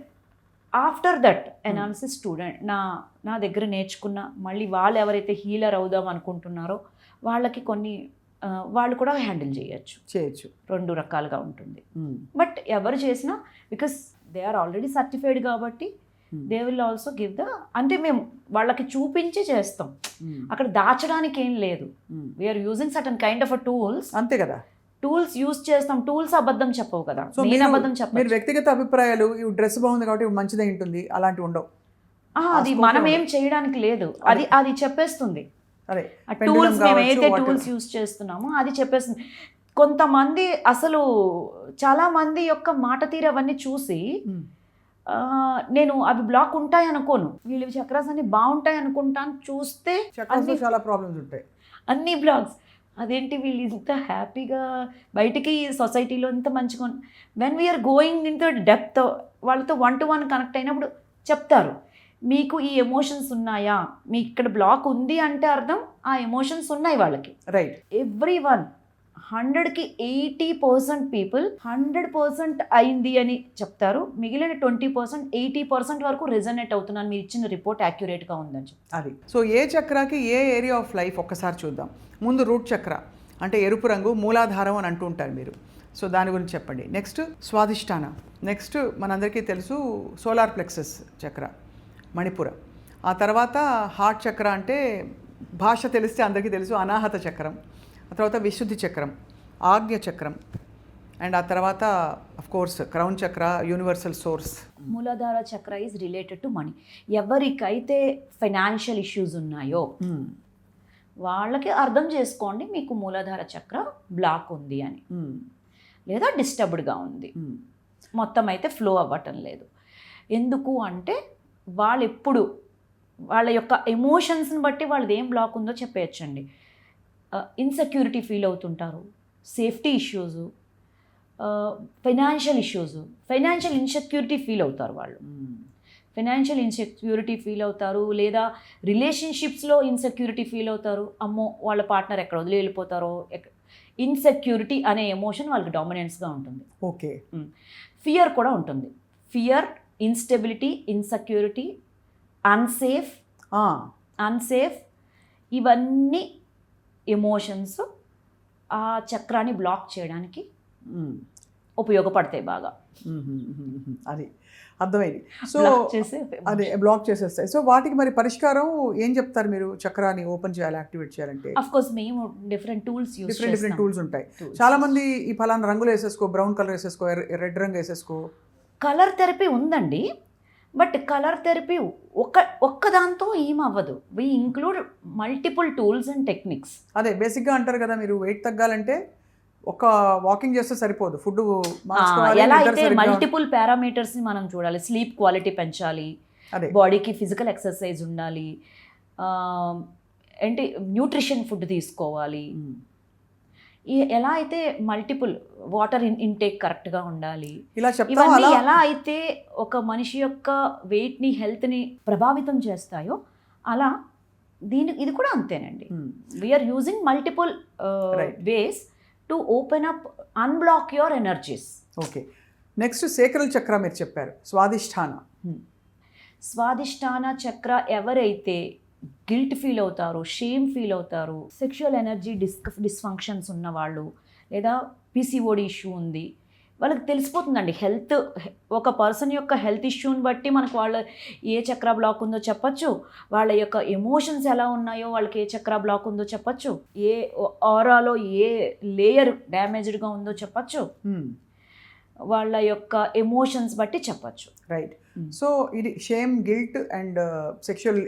after that analysis student నా దగ్గర నేర్చుకున్న మళ్ళీ వాళ్ళు ఎవరైతే హీలర్ అవుదాం అనుకుంటున్నారో వాళ్ళకి కొన్ని వాళ్ళు కూడా హ్యాండిల్ చేయొచ్చు. 2 రకాలుగా ఉంటుంది. బట్ ఎవరు చేసినా because they are already certified కాబట్టి they will also give the, అంటే మేము వాళ్ళకి చూపించి చేస్తాం, అక్కడ దాచడానికి ఏం లేదు. We are using certain kind of tools.
అంతే కదా,
టూల్స్ యూజ్ చేస్తాం. టూల్స్ అబద్ధం చెప్పవు కదా, నేను అబద్ధం చెప్పను.
మీరు వ్యక్తిగత అభిప్రాయాలు, ఈ డ్రెస్ బాగుంది కాబట్టి మంచిదే ఉంటుంది, అలాంటివి ఉండవు.
అది మనం ఏం చేయడానికి లేదు, అది చెప్పేస్తుంది. టూల్స్ మేము ఏదైతే టూల్స్ యూజ్ చేస్తున్నామో అది చెప్పేస్తుంది. కొంతమంది అసలు చాలా మంది యొక్క మాట తీరు అవన్నీ చూసి నేను అవి బ్లాక్ ఉంటాయి అనుకోను, వీళ్ళు చక్రాస్ అన్ని బాగుంటాయి అనుకుంటాను, చూస్తే
చాలా ప్రాబ్లమ్స్ ఉంటాయి,
అన్ని బ్లాక్స్. అదేంటి వీళ్ళు ఇంత హ్యాపీగా బయటికి సొసైటీలో ఇంత మంచిగా. When we're going into depth, వాళ్ళతో 1-to-1 కనెక్ట్ అయినప్పుడు చెప్తారు, మీకు ఈ ఎమోషన్స్ ఉన్నాయా, మీకు ఇక్కడ బ్లాక్ ఉంది అంటే అర్థం ఆ ఎమోషన్స్ ఉన్నాయి వాళ్ళకి.
రైట్.
ఎవ్రీ 100కి 80% పీపుల్ 100% అయింది అని చెప్తారు. మిగిలిన 20% 80% వరకు రెజనేట్ అవుతున్నాను, మీరు ఇచ్చిన రిపోర్ట్ యాక్యురేట్గా ఉందని చెప్తారు.
అది సో ఏ చక్రాకి ఏ ఏరియా ఆఫ్ లైఫ్ ఒక్కసారి చూద్దాం. ముందు రూట్ చక్ర అంటే ఎరుపు రంగు, మూలాధారం అని అంటూ ఉంటారు మీరు. సో దాని గురించి చెప్పండి. నెక్స్ట్ స్వాదిష్టాన, నెక్స్ట్ మనందరికీ తెలుసు సోలార్ ప్లెక్సస్ చక్ర, మణిపుర. ఆ తర్వాత హార్ట్ చక్ర అంటే భాష తెలిస్తే అందరికీ తెలుసు అనాహత చక్రం. ఆ తర్వాత విశుద్ధి చక్రం, ఆజ్ఞ చక్రం, అండ్ ఆ తర్వాత అఫ్ కోర్స్ క్రౌన్ చక్ర, యూనివర్సల్ సోర్స్.
మూలాధార చక్ర ఈజ్ రిలేటెడ్ టు మనీ. ఎవరికైతే ఫైనాన్షియల్ ఇష్యూస్ ఉన్నాయో వాళ్ళకి అర్థం చేసుకోండి మీకు మూలాధార చక్ర బ్లాక్ ఉంది అని, లేదా డిస్టర్బ్డ్గా ఉంది, మొత్తం అయితే ఫ్లో అవ్వటం లేదు. ఎందుకు అంటే వాళ్ళు ఎప్పుడు వాళ్ళ యొక్క ఎమోషన్స్ని బట్టి వాళ్ళది ఏం బ్లాక్ ఉందో చెప్పేయచ్చండి. ఇన్సెక్యూరిటీ ఫీల్ అవుతుంటారు, safety issues, financial issues, financial insecurity feel అవుతారు వాళ్ళు, ఫైనాన్షియల్ ఇన్సెక్యూరిటీ ఫీల్ అవుతారు, లేదా రిలేషన్షిప్స్లో ఇన్సెక్యూరిటీ ఫీల్ అవుతారు, అమ్మో వాళ్ళ పార్ట్నర్ ఎక్కడ వదిలి వెళ్ళిపోతారో. ఇన్సెక్యూరిటీ అనే ఎమోషన్ వాళ్ళకి డామినెన్స్గా ఉంటుంది.
ఓకే.
ఫియర్ కూడా ఉంటుంది. ఫియర్, ఇన్స్టెబిలిటీ, ఇన్సెక్యూరిటీ, అన్సేఫ్ ఇవన్నీ ఎమోషన్స్ ఆ చక్రాన్ని బ్లాక్ చేయడానికి ఉపయోగపడతాయి బాగా.
అది అర్థమైంది. సో అదే బ్లాక్ చేసేస్తాయి. సో వాటికి మరి పరిష్కారం ఏం చెప్తారు మీరు? చక్రాన్ని ఓపెన్ చేయాలి, యాక్టివేట్ చేయాలంటే
ఆఫ్ కోర్స్ మేము డిఫరెంట్ టూల్స్ ఉంటాయి.
చాలా మంది ఈ ఫలానా రంగులు వేసేసుకో, బ్రౌన్ కలర్ వేసేసుకో, రెడ్ రంగు వేసేసుకో.
కలర్ థెరపీ ఉందండి, బట్ కలర్ థెరపీ ఒక్క దాంతో ఏమవ్వదు. We include multiple tools and techniques.
అదే బేసిక్గా అంటారు కదా, మీరు వెయిట్ తగ్గాలంటే ఒక వాకింగ్ చేస్తే సరిపోదు, ఫుడ్
ఎలా అయితే మల్టిపుల్ పారామీటర్స్ని మనం చూడాలి. స్లీప్ క్వాలిటీ పెంచాలి, బాడీకి ఫిజికల్ ఎక్సర్సైజ్ ఉండాలి, ఏంటి న్యూట్రిషన్ ఫుడ్ తీసుకోవాలి. ఎలా అయితే మల్టిపుల్ వాటర్ ఇంటేక్ కరెక్ట్గా ఉండాలి. ఇవన్నీ ఎలా అయితే ఒక మనిషి యొక్క వెయిట్ని, హెల్త్ని ప్రభావితం చేస్తాయో అలా ఇది కూడా అంతేనండి. We are using multiple ways to open up, unblock your energies.
Okay. Next sacral chakra మీరు చెప్పారు,
స్వాదిష్టాన చక్ర ఎవరైతే గిల్ట్ ఫీల్ అవుతారు, షేమ్ ఫీల్ అవుతారు, సెక్షువల్ ఎనర్జీ డిస్ఫంక్షన్స్ ఉన్నవాళ్ళు, లేదా పిసిఓడి ఇష్యూ ఉంది, వాళ్ళకి తెలిసిపోతుందండి. ఒక పర్సన్ యొక్క హెల్త్ ఇష్యూని బట్టి మనకు వాళ్ళ ఏ చక్ర బ్లాక్ ఉందో చెప్పచ్చు, వాళ్ళ యొక్క ఎమోషన్స్ ఎలా ఉన్నాయో వాళ్ళకి ఏ చక్ర బ్లాక్ ఉందో చెప్పచ్చు, ఏ ఆరాలో ఏ లేయర్ డ్యామేజ్డ్గా ఉందో చెప్పచ్చు, వాళ్ళ యొక్క ఎమోషన్స్ బట్టి చెప్పచ్చు.
రైట్. సో ఇది shame, guilt and sexual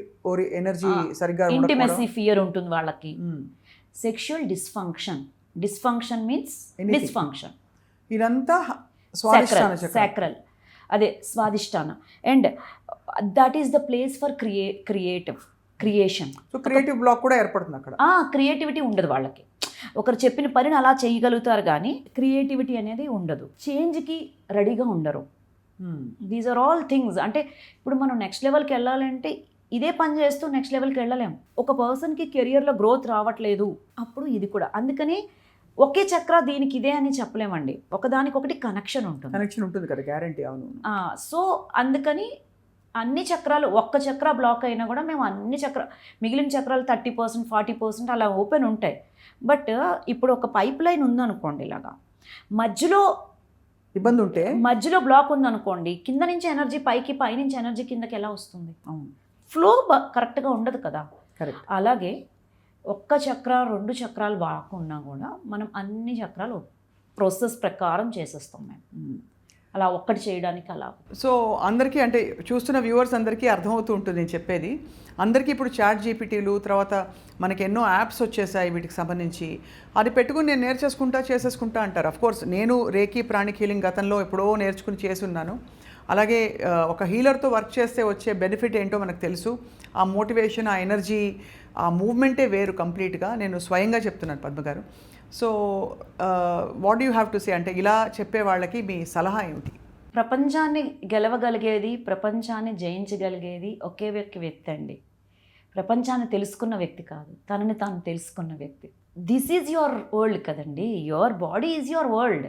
energy సరిగ్గా
ఇంటిమెసీ ఫియర్ ఉంటుంది వాళ్ళకి. Sexual dysfunction means dysfunction.
ఇదంతా
సాక్రల్, అదే Swadhisthana. And that is the place for creation.
So creative block కూడా ఏర్పడుతుంది అక్కడ.
క్రియేటివిటీ ఉండదు వాళ్ళకి. ఒకరు చెప్పిన పనిని అలా చేయగలుగుతారు కానీ క్రియేటివిటీ అనేది ఉండదు. చేంజ్కి రెడీగా ఉండరు. These are all things. అంటే ఇప్పుడు మనం నెక్స్ట్ లెవెల్కి వెళ్ళాలంటే ఇదే పని చేస్తూ నెక్స్ట్ లెవెల్కి వెళ్ళలేం. ఒక పర్సన్కి కెరియర్లో గ్రోత్ రావట్లేదు, అప్పుడు ఇది కూడా. అందుకని ఒకే చక్ర దీనికి ఇదే అని చెప్పలేమండి. ఒకదానికొకటి కనెక్షన్ ఉంటుంది
కదా, గ్యారంటీ. అవును.
సో అందుకని అన్ని చక్రాలు, ఒక్క చక్ర బ్లాక్ అయినా కూడా మేము మిగిలిన చక్రాలు 30%, 40% అలా ఓపెన్ ఉంటాయి. బట్ ఇప్పుడు ఒక పైప్ లైన్ ఉందనుకోండి, ఇలాగా మధ్యలో
ఇబ్బంది ఉంటే,
మధ్యలో బ్లాక్ ఉందనుకోండి, కింద నుంచి ఎనర్జీ పైకి, పైనుంచి ఎనర్జీ కిందకి ఎలా వస్తుంది? ఫ్లో కరెక్ట్గా ఉండదు కదా. అలాగే ఒక్క చక్ర, 2 చక్రాలు బ్లాక్ ఉన్నా కూడా మనం అన్ని చక్రాలు ప్రాసెస్ ప్రకారం చేసేస్తాం మేము. అలా ఒక్కటి చేయడానికి అలా.
సో అందరికీ, అంటే చూస్తున్న వ్యూవర్స్ అందరికీ అర్థమవుతూ ఉంటుంది నేను చెప్పేది. అందరికీ ఇప్పుడు చాట్ జీపీటీలు, తర్వాత మనకి ఎన్నో యాప్స్ వచ్చేసాయి వీటికి సంబంధించి. అది పెట్టుకుని నేను చేసేసుకుంటా అంటారు. అఫ్కోర్స్ నేను రేకీ ప్రాణిక్ హీలింగ్ గతంలో ఎప్పుడో నేర్చుకుని చేసున్నాను. అలాగే ఒక హీలర్తో వర్క్ చేస్తే వచ్చే బెనిఫిట్ ఏంటో మనకు తెలుసు. ఆ మోటివేషన్, ఆ ఎనర్జీ, ఆ మూవ్మెంటే వేరు కంప్లీట్గా. నేను స్వయంగా చెప్తున్నాను పద్మ గారు. So what you have to say, అంటే ఇలా చెప్పే వాళ్ళకి మీ సలహా ఏమిటి?
ప్రపంచాన్ని గెలవగలిగేది, ప్రపంచాన్ని జయించగలిగేది ఒకే వ్యక్తి అండి. ప్రపంచాన్ని తెలుసుకున్న వ్యక్తి కాదు, తనని తాను తెలుసుకున్న వ్యక్తి. దిస్ ఈజ్ యువర్ వరల్డ్ కదండి. Your body is your world.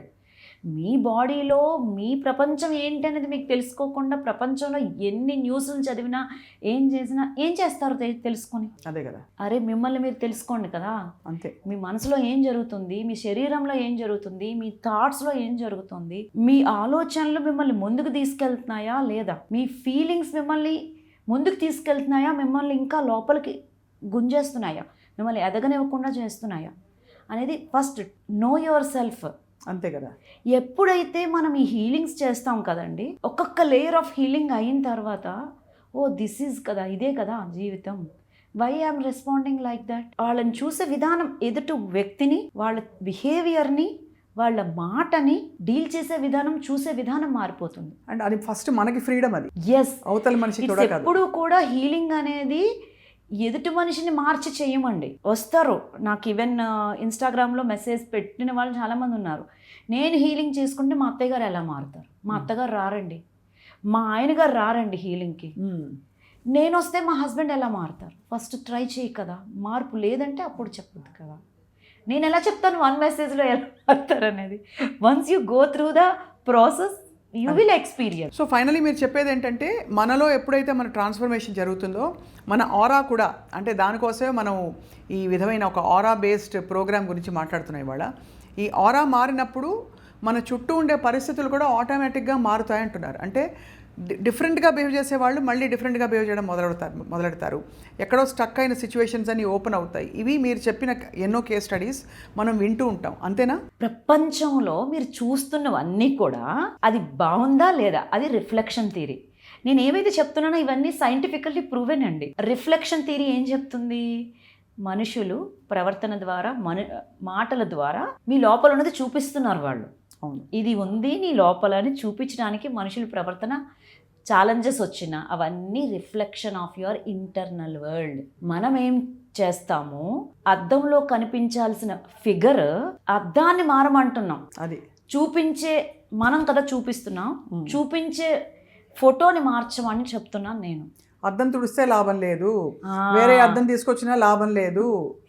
మీ బాడీలో మీ ప్రపంచం ఏంటి అనేది మీకు తెలుసుకోకుండా ప్రపంచంలో ఎన్ని న్యూస్లు చదివినా, ఏం చేసినా ఏం చేస్తారు తెలుసుకొని?
అదే కదా.
అరే మిమ్మల్ని మీరు తెలుసుకోండి కదా.
అంతే.
మీ మనసులో ఏం జరుగుతుంది, మీ శరీరంలో ఏం జరుగుతుంది, మీ థాట్స్లో ఏం జరుగుతుంది, మీ ఆలోచనలు మిమ్మల్ని ముందుకు తీసుకెళ్తున్నాయా లేదా, మీ ఫీలింగ్స్ మిమ్మల్ని ముందుకు తీసుకెళ్తున్నాయా, మిమ్మల్ని ఇంకా లోపలికి గుంజేస్తున్నాయా, మిమ్మల్ని ఎదగనివ్వకుండా చేస్తున్నాయా అనేది ఫస్ట్ నో యువర్ సెల్ఫ్.
అంతే కదా.
ఎప్పుడైతే మనం ఈ హీలింగ్స్ చేస్తాం కదండి, ఒక్కొక్క లేయర్ ఆఫ్ హీలింగ్ అయిన తర్వాత దిస్ ఈజ్ కదా, ఇదే కదా జీవితం, why I'm responding like that? వాళ్ళని చూసే విధానం, ఎదుటి వ్యక్తిని, వాళ్ళ బిహేవియర్ని, వాళ్ళ మాటని డీల్ చేసే విధానం, చూసే విధానం మారిపోతుంది.
అండ్ అది ఫస్ట్ మనకి ఫ్రీడమ్, అది
ఎస్,
అవతల మనిషి కూడా కాదు.
ఎప్పుడు కూడా హీలింగ్ అనేది ఎదుటి మనిషిని మార్చి చేయమండి. వస్తారు నాకు ఈవెన్ ఇన్స్టాగ్రామ్లో మెసేజ్ పెట్టిన వాళ్ళు చాలామంది ఉన్నారు. నేను హీలింగ్ చేసుకుంటే మా అత్తయ్య గారు ఎలా మారుతారు? మా అత్తగారు రారండి, మా ఆయన గారు రారండి హీలింగ్కి. నేను వస్తే మా హస్బెండ్ ఎలా మారుతారు? ఫస్ట్ ట్రై చేయి కదా, మార్పు లేదంటే అప్పుడు చెప్పొద్దు కదా. నేను ఎలా చెప్తాను వన్ మెసేజ్లో ఎలా మారుతారు అనేది? Once you go through the process you will experience.
So finally మీరు చెప్పేది ఏంటంటే, మనలో ఎప్పుడైతే మన ట్రాన్స్ఫర్మేషన్ జరుగుతుందో మన ఆరా కూడా, అంటే దానికోసమే మనం ఈ విధమైన ఒక ఆరా బేస్డ్ ప్రోగ్రామ్ గురించి మాట్లాడుతున్నాం ఇవాళ. ఈ ఆరా మారినప్పుడు మన చుట్టూ ఉండే పరిస్థితులు కూడా ఆటోమేటిక్గా మారుతాయంటున్నారు. అంటే డిఫరెంట్గా బిహేవ్ చేసేవాళ్ళు మళ్ళీ డిఫరెంట్గా బిహేవ్ చేయడం మొదలెడతారు. ఎక్కడో స్టక్ అయిన సిచ్యువేషన్స్ అన్ని ఓపెన్ అవుతాయి. ఇవి మీరు చెప్పిన ఎన్నో కేస్ స్టడీస్ మనం వింటూ ఉంటాం, అంతేనా?
ప్రపంచంలో మీరు చూస్తున్నవన్నీ కూడా అది బాగుందా లేదా, అది రిఫ్లెక్షన్ థియరీ. నేను ఏవైతే చెప్తున్నానో ఇవన్నీ సైంటిఫికల్లీ ప్రూవెన్ అండి. రిఫ్లెక్షన్ థియరీ ఏం చెప్తుంది? మనుషులు ప్రవర్తన ద్వారా, మాటల ద్వారా మీ లోపల ఉన్నది చూపిస్తున్నారు వాళ్ళు.
అవును,
ఇది ఉంది నీ లోపల అని చూపించడానికి మనుషుల ప్రవర్తన ఛాలెంజెస్ వచ్చినా అవన్నీ reflection of your internal world. మనం ఏం చేస్తాము, అద్దంలో కనిపించాల్సిన ఫిగర్ అద్దాన్ని మారమంటున్నాం.
అది
చూపించే మనం కదా చూపిస్తున్నాం, చూపించే ఫోటోని మార్చమని చెప్తున్నాను నేను.
అద్దం తుడిస్తే లాభం లేదు, వేరే అద్దం తీసుకొచ్చినా లాభం లేదు.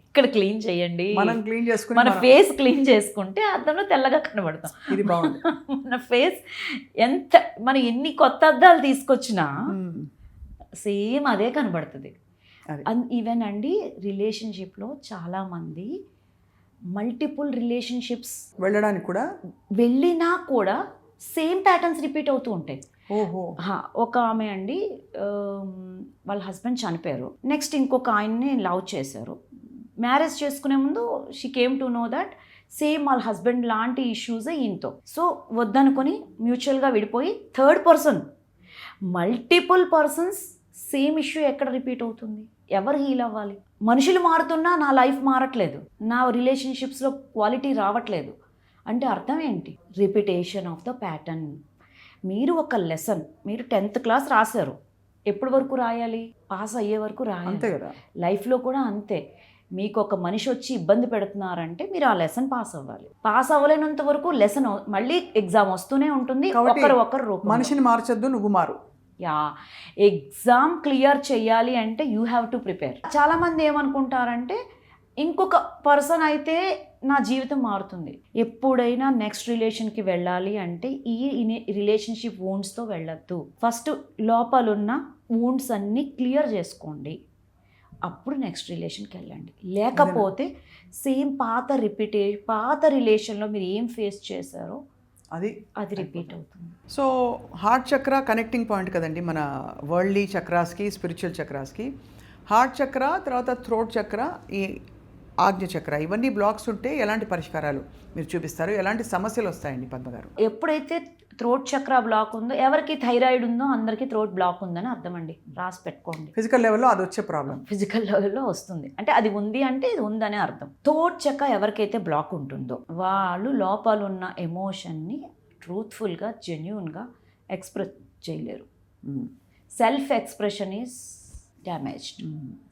ఇక్కడ క్లీన్ చేయండి,
మనం క్లీన్ చేసుకుని
మన ఫేస్ క్లీన్ చేసుకుంటే అద్దంలో తెల్లగా కనబడతాం.
ఇది బాగుంది.
మన ఫేస్ ఎంత, మనం ఎన్ని కొత్త అద్దాలు తీసుకొచ్చినా సేమ్ అదే కనబడుతుంది. ఈవెన్ అండి రిలేషన్షిప్లో చాలామంది మల్టిపుల్ రిలేషన్షిప్స్
వెళ్ళడానికి కూడా
వెళ్ళినా కూడా సేమ్ ప్యాటర్న్స్ రిపీట్ అవుతూ ఉంటాయి.
ఓహో,
ఒక ఆమె అండి వాళ్ళ హస్బెండ్ చనిపోయారు, నెక్స్ట్ ఇంకొక ఆయన్ని లవ్ చేశారు. మ్యారేజ్ చేసుకునే ముందు she came to know that same వాళ్ళ హస్బెండ్ లాంటి ఇష్యూస్ ఈయనతో. సో వద్దనుకొని మ్యూచువల్గా విడిపోయి third person, multiple persons same issue ఎక్కడ రిపీట్ అవుతుంది? ఎవరు హీల్ అవ్వాలి? మనుషులు మారుతున్నా నా లైఫ్ మారట్లేదు, నా రిలేషన్షిప్స్లో క్వాలిటీ రావట్లేదు అంటే అర్థం ఏంటి? Repetition of the pattern. మీరు ఒక లెసన్, మీరు 10th క్లాస్ రాశారు, ఎప్పటి వరకు రాయాలి? పాస్ అయ్యే వరకు రాయాలి.
అంతే కదా.
లైఫ్లో కూడా అంతే. మీకు ఒక మనిషి వచ్చి ఇబ్బంది పెడుతున్నారంటే మీరు ఆ లెసన్ పాస్ అవ్వాలి. పాస్ అవ్వలేనంత వరకు లెసన్ మళ్ళీ ఎగ్జామ్ వస్తూనే ఉంటుంది. ఒకరు
మనిషిని మార్చొద్దు, నువ్వు మారు.
యా, ఎగ్జామ్ క్లియర్ చేయాలి అంటే యూ హ్యావ్ టు ప్రిపేర్. చాలామంది ఏమనుకుంటారంటే ఇంకొక పర్సన్ అయితే నా జీవితం మారుతుంది. ఎప్పుడైనా నెక్స్ట్ రిలేషన్కి వెళ్ళాలి అంటే ఈ రిలేషన్షిప్ వూండ్స్తో వెళ్ళొద్దు. ఫస్ట్ లోపలున్న వూండ్స్ అన్నీ క్లియర్ చేసుకోండి, అప్పుడు నెక్స్ట్ రిలేషన్కి వెళ్ళండి. లేకపోతే సేమ్ పాత రిలేషన్లో మీరు ఏం ఫేస్ చేశారో అది రిపీట్ అవుతుంది.
సో హార్ట్ చక్ర కనెక్టింగ్ పాయింట్ కదండి మన వరల్డ్లీ చక్రాస్కి, స్పిరిచువల్ చక్రాస్కి. హార్ట్ చక్ర, తర్వాత థ్రోట్ చక్ర, ఈ ఆజ్ఞ చక్ర, ఇవన్నీ బ్లాక్స్ ఉంటే ఎలాంటి పరిష్కారాలు మీరు చూపిస్తారు? ఎలాంటి సమస్యలు వస్తాయండి పద్మగారు?
ఎప్పుడైతే థ్రోట్ చక్ర బ్లాక్ ఉందో, ఎవరికి థైరాయిడ్ ఉందో అందరికీ థ్రోట్ బ్లాక్ ఉందని అర్థం అండి. రాసి పెట్టుకోండి.
ఫిజికల్ లెవెల్లో అది వచ్చే ప్రాబ్లం
ఫిజికల్ లెవెల్లో వస్తుంది అంటే అది ఉంది అంటే ఇది ఉందనే అర్థం. థ్రోట్ చక్ర ఎవరికైతే బ్లాక్ ఉంటుందో వాళ్ళు లోపల ఉన్న ఎమోషన్ని ట్రూత్ఫుల్గా, జెన్యూన్గా ఎక్స్ప్రెస్ చేయలేరు. Self expression is damaged.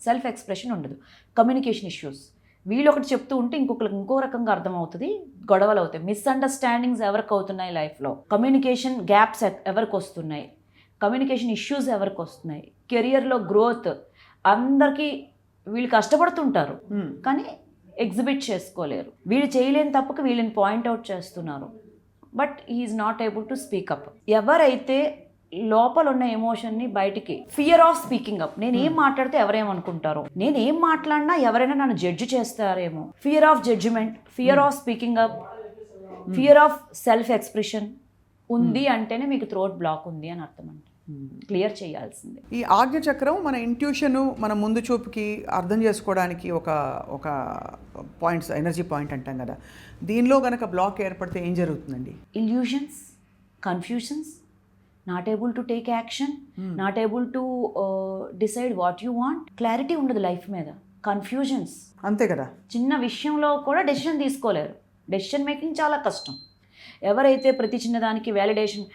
Self expression ఉండదు. కమ్యూనికేషన్ ఇష్యూస్, వీళ్ళు ఒకటి చెప్తూ ఉంటే ఇంకొకరికి ఇంకో రకంగా అర్థమవుతుంది, గొడవలు అవుతాయి, మిస్అండర్స్టాండింగ్స్ ఎవరికి అవుతున్నాయి లైఫ్లో, కమ్యూనికేషన్ గ్యాప్స్ ఎవరికి వస్తున్నాయి, కమ్యూనికేషన్ ఇష్యూస్ ఎవరికి వస్తున్నాయి, కెరియర్లో గ్రోత్. అందరికీ వీళ్ళు కష్టపడుతుంటారు కానీ ఎగ్జిబిట్ చేసుకోలేరు. వీళ్ళు చేయలేని తప్పకు వీళ్ళని పాయింట్అవుట్ చేస్తున్నారు, but he is not able to speak up. ఎవరైతే లోపల ఉన్న ఎమోషన్ని బయటికి, ఫియర్ ఆఫ్ స్పీకింగ్ అప్, నేను ఏం మాట్లాడితే ఎవరేమనుకుంటారో, నేను ఏం మాట్లాడినా ఎవరైనా నన్ను జడ్జి చేస్తారేమో, fear of judgement, fear of speaking up, fear of self expression ఉంది అంటేనే మీకు థ్రోట్ బ్లాక్ ఉంది అని అర్థం. అంటే క్లియర్ చేయాల్సిందే.
ఈ ఆజ్ఞ చక్రం మన ఇంట్యూషను, మన ముందు చూపుకి అర్థం చేసుకోవడానికి ఒక పాయింట్స్, ఎనర్జీ పాయింట్ అంటాం కదా, దీనిలో కనుక బ్లాక్ ఏర్పడితే ఏం జరుగుతుందండి?
Illusions, confusions, not able to take action, not able to decide what you want. Clarity ఉండదు లైఫ్ మీద, కన్ఫ్యూజన్స్.
అంతే కదా.
చిన్న విషయంలో కూడా డెసిషన్ తీసుకోలేరు. డెసిషన్ మేకింగ్ చాలా కష్టం. ఎవరైతే ప్రతి చిన్నదానికి వ్యాలిడేషన్,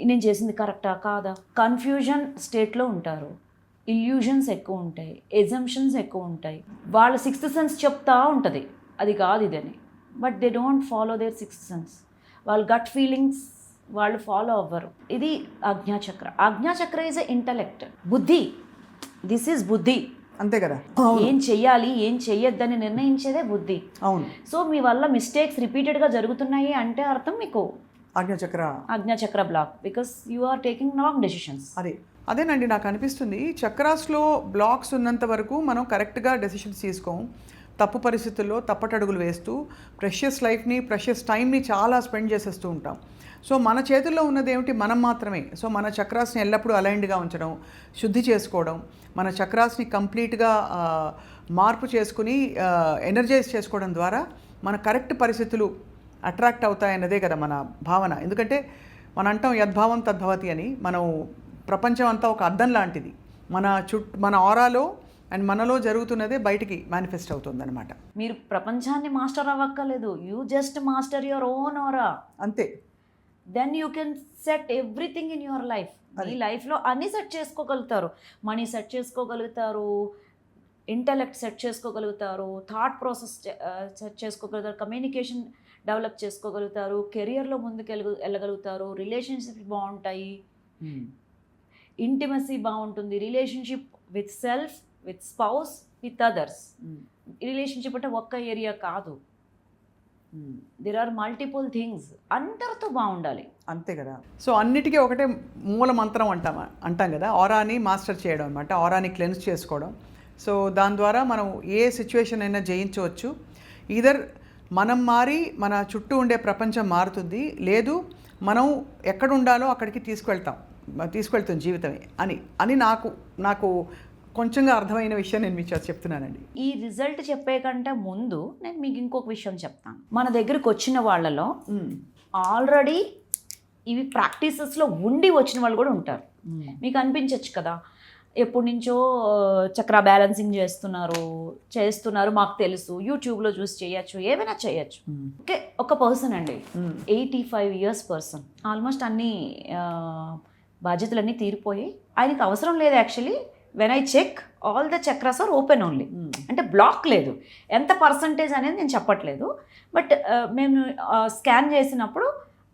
నేను చేసింది కరెక్టా కాదా, కన్ఫ్యూజన్ స్టేట్లో ఉంటారు. ఇల్యూజన్స్ ఎక్కువ ఉంటాయి, ఎజంప్షన్స్ ఎక్కువ ఉంటాయి. వాళ్ళ సిక్స్త్ సెన్స్ చెప్తా ఉంటుంది అది కాదు ఇదని, but they don't follow their sixth sense. వాళ్ళ గట్ ఫీలింగ్స్ వాళ్ళు ఫాలో అవ్వరు. ఇది ajna chakra. Ajna chakra is a intellect, buddhi. This is buddhi.
అంతే కదా.
ఏం చెయ్యాలి ఏం చెయ్యొద్దని నిర్ణయించేదే బుద్ధి.
అవును.
సో మీ వల్ల మిస్టేక్స్ రిపీటెడ్గా జరుగుతున్నాయి అంటే అర్థం మీకు ఆజ్ఞాచక్ర block, because you are taking wrong decisions.
అదేనండి నాకు అనిపిస్తుంది. చక్రాస్లో బ్లాక్స్ ఉన్నంత వరకు మనం కరెక్ట్గా డెసిషన్స్ తీసుకోం. తప్పు పరిస్థితుల్లో తప్పటడుగులు వేస్తూ ప్రెషియస్ లైఫ్ని, ప్రెషియస్ టైంని చాలా స్పెండ్ చేసేస్తూ ఉంటాం. సో మన చేతుల్లో ఉన్నది ఏమిటి, మనం మాత్రమే. సో మన చక్రాస్ని ఎల్లప్పుడూ అలైన్డ్గా ఉంచడం, శుద్ధి చేసుకోవడం, మన చక్రాస్ని కంప్లీట్గా మార్పు చేసుకుని ఎనర్జైజ్ చేసుకోవడం ద్వారా మన కరెక్ట్ పరిస్థితులు అట్రాక్ట్ అవుతాయన్నదే కదా మన భావన. ఎందుకంటే మనం అంటాం యద్భావం తద్భవతి అని. మనం ప్రపంచం అంతా ఒక అద్దం లాంటిది. మన ఆరాలో అండ్ మనలో జరుగుతున్నదే బయటికి మేనిఫెస్ట్ అవుతుందన్నమాట.
మీరు ప్రపంచాన్ని మాస్టర్ అవ్వక్కర్లేదు, you just master your own aura.
అంతే.
Then you can set everything in your life. మీ లైఫ్లో అన్నీ సెట్ చేసుకోగలుగుతారు. మనీ సెట్ చేసుకోగలుగుతారు, ఇంటలెక్ట్ సెట్ చేసుకోగలుగుతారు, థాట్ ప్రాసెస్ సెట్ చేసుకోగలుగుతారు, కమ్యూనికేషన్ డెవలప్ చేసుకోగలుగుతారు, కెరియర్లో ముందుకు వెళ్ళగలుగుతారు, రిలేషన్షిప్స్ బాగుంటాయి, ఇంటిమసీ బాగుంటుంది, relationship with self, with spouse, with others. Relationship అంటే ఒక్క ఏరియా కాదు, దెర్ ఆర్ మల్టిపుల్ థింగ్స్. అందరితో బాగుండాలి.
అంతే కదా. సో అన్నిటికీ ఒకటే మూల మంత్రం అంటాం కదా, ఆరాని మాస్టర్ చేయడం అనమాట. ఆరాని క్లెన్స్ చేసుకోవడం. సో దాని ద్వారా మనం ఏ సిచ్యువేషన్ అయినా జయించవచ్చు. ఈధర్ మనం మారి మన చుట్టూ ఉండే ప్రపంచం మారుతుంది, లేదు మనం ఎక్కడ ఉండాలో అక్కడికి తీసుకెళ్తాం జీవితమే అని నాకు కొంచెంగా అర్థమైన విషయం నేను మీకు చెప్తున్నానండి.
ఈ రిజల్ట్ చెప్పే కంటే ముందు నేను మీకు ఇంకొక విషయం చెప్తాను. మన దగ్గరికి వచ్చిన వాళ్ళలో ఆల్రెడీ ఇవి ప్రాక్టీసెస్లో ఉండి వచ్చిన వాళ్ళు కూడా ఉంటారు. మీకు అనిపించవచ్చు కదా, ఎప్పటి నుంచో చక్ర బ్యాలెన్సింగ్ చేస్తున్నారు మాకు తెలుసు, యూట్యూబ్లో చూసి చేయొచ్చు, ఏమైనా చేయొచ్చు. ఓకే, ఒక పర్సన్ అండి, 85 years పర్సన్, ఆల్మోస్ట్ అన్ని బాధ్యతలన్నీ తీరిపోయి ఆయనకి అవసరం లేదు. Actually when I check all the chakras are open only, అంటే బ్లాక్ లేదు. ఎంత పర్సంటేజ్ అనేది నేను చెప్పట్లేదు, బట్ మేము స్కాన్ చేసినప్పుడు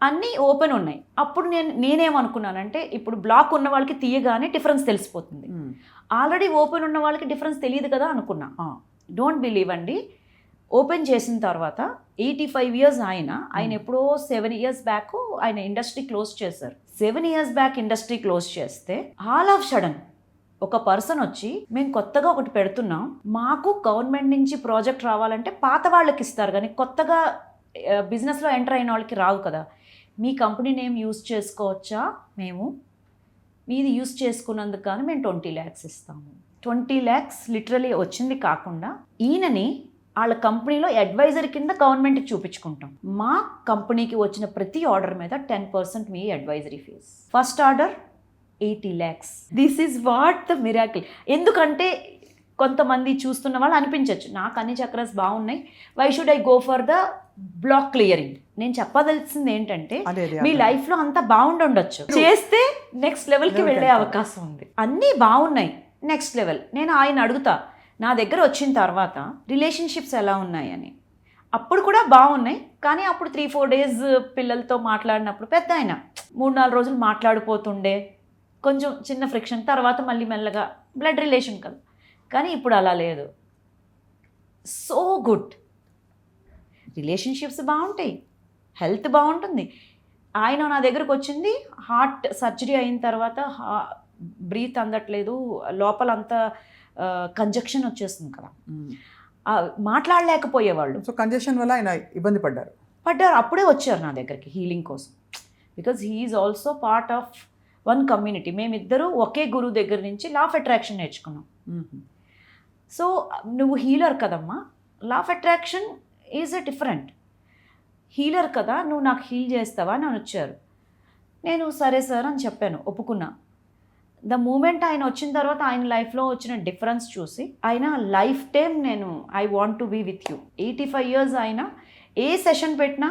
అన్నీ ఓపెన్ ఉన్నాయి. అప్పుడు నేనేమనుకున్నానంటే, ఇప్పుడు బ్లాక్ ఉన్న వాళ్ళకి తీయగానే డిఫరెన్స్ తెలిసిపోతుంది, ఆల్రెడీ ఓపెన్ ఉన్న వాళ్ళకి డిఫరెన్స్ తెలియదు కదా అనుకున్నా. డోంట్ బిలీవ్ అండి, ఓపెన్ చేసిన తర్వాత 85 years ఆయన ఎప్పుడో 7 years బ్యాక్ ఆయన ఇండస్ట్రీ క్లోజ్ చేశారు. 7 years బ్యాక్ ఇండస్ట్రీ క్లోజ్ చేస్తే ఆల్ ఆఫ్ సడన్ ఒక పర్సన్ వచ్చి, మేము కొత్తగా ఒకటి పెడుతున్నాం, మాకు గవర్నమెంట్ నుంచి ప్రాజెక్ట్ రావాలంటే పాత వాళ్ళకి ఇస్తారు కానీ కొత్తగా బిజినెస్లో ఎంటర్ అయిన వాళ్ళకి రావు కదా, మీ కంపెనీ నేమ్ యూజ్ చేసుకోవచ్చా, మేము మీది యూజ్ చేసుకున్నందుకు కానీ మేము 20 lakhs ఇస్తాము. 20 lakhs లిటరలీ వచ్చింది కాకుండా ఈయనని వాళ్ళ కంపెనీలో అడ్వైజర్ కింద గవర్నమెంట్కి చూపించుకుంటాం. మా కంపెనీకి వచ్చిన ప్రతి ఆర్డర్ మీద 10% మీ advisory fees. First order 80 lakhs. This is what the miracle. ఎందుకంటే కొంతమంది చూస్తున్న వాళ్ళు అనిపించవచ్చు, నాకు అన్ని చక్రాస్ బాగున్నాయి, why should I go for the block clearing. నేను చెప్పదలిసింది ఏంటంటే, మీ లైఫ్లో అంతా బాగుండొచ్చు, చేస్తే నెక్స్ట్ లెవెల్కి వెళ్ళే అవకాశం ఉంది. అన్నీ బాగున్నాయి, నెక్స్ట్ లెవెల్. నేను ఆయన అడుగుతా, నా దగ్గర వచ్చిన తర్వాత రిలేషన్షిప్స్ ఎలా ఉన్నాయని. అప్పుడు కూడా బాగున్నాయి, కానీ అప్పుడు 3-4 days పిల్లలతో మాట్లాడినప్పుడు పెద్ద ఆయన 3-4 రోజులు మాట్లాడిపోతుండే, కొంచెం చిన్న ఫ్రిక్షన్, తర్వాత మళ్ళీ మెల్లగా బ్లడ్ రిలేషన్ కదా. కానీ ఇప్పుడు అలా లేదు, సో గుడ్. రిలేషన్షిప్స్ బాగుంటాయి, హెల్త్ బాగుంటుంది. ఆయన నా దగ్గరకు వచ్చింది హార్ట్ సర్జరీ అయిన తర్వాత, బ్రీత్ అందట్లేదు, లోపలంతా కంజక్షన్ వచ్చేస్తుంది కదా, మాట్లాడలేకపోయేవాళ్ళు.
సో కంజక్షన్ వల్ల ఆయన ఇబ్బంది పడ్డారు.
అప్పుడే వచ్చారు నా దగ్గరికి హీలింగ్ కోసం, because he is also part of one community. మేమిద్దరూ ఒకే గురువు దగ్గర నుంచి లా ఆఫ్ అట్రాక్షన్ నేర్చుకున్నాం. సో నువ్వు హీలర్ కదమ్మా, law of attraction is a different. Healer కదా, నువ్వు నాకు హీల్ చేస్తావా అని వచ్చారు. నేను సరే సార్ అని చెప్పాను, ఒప్పుకున్నా. ద మూమెంట్ ఆయన వచ్చిన తర్వాత ఆయన లైఫ్లో వచ్చిన డిఫరెన్స్ చూసి ఆయన లైఫ్ టైం నేను I want to be with you. 85 years ఆయన ఏ సెషన్ పెట్టినా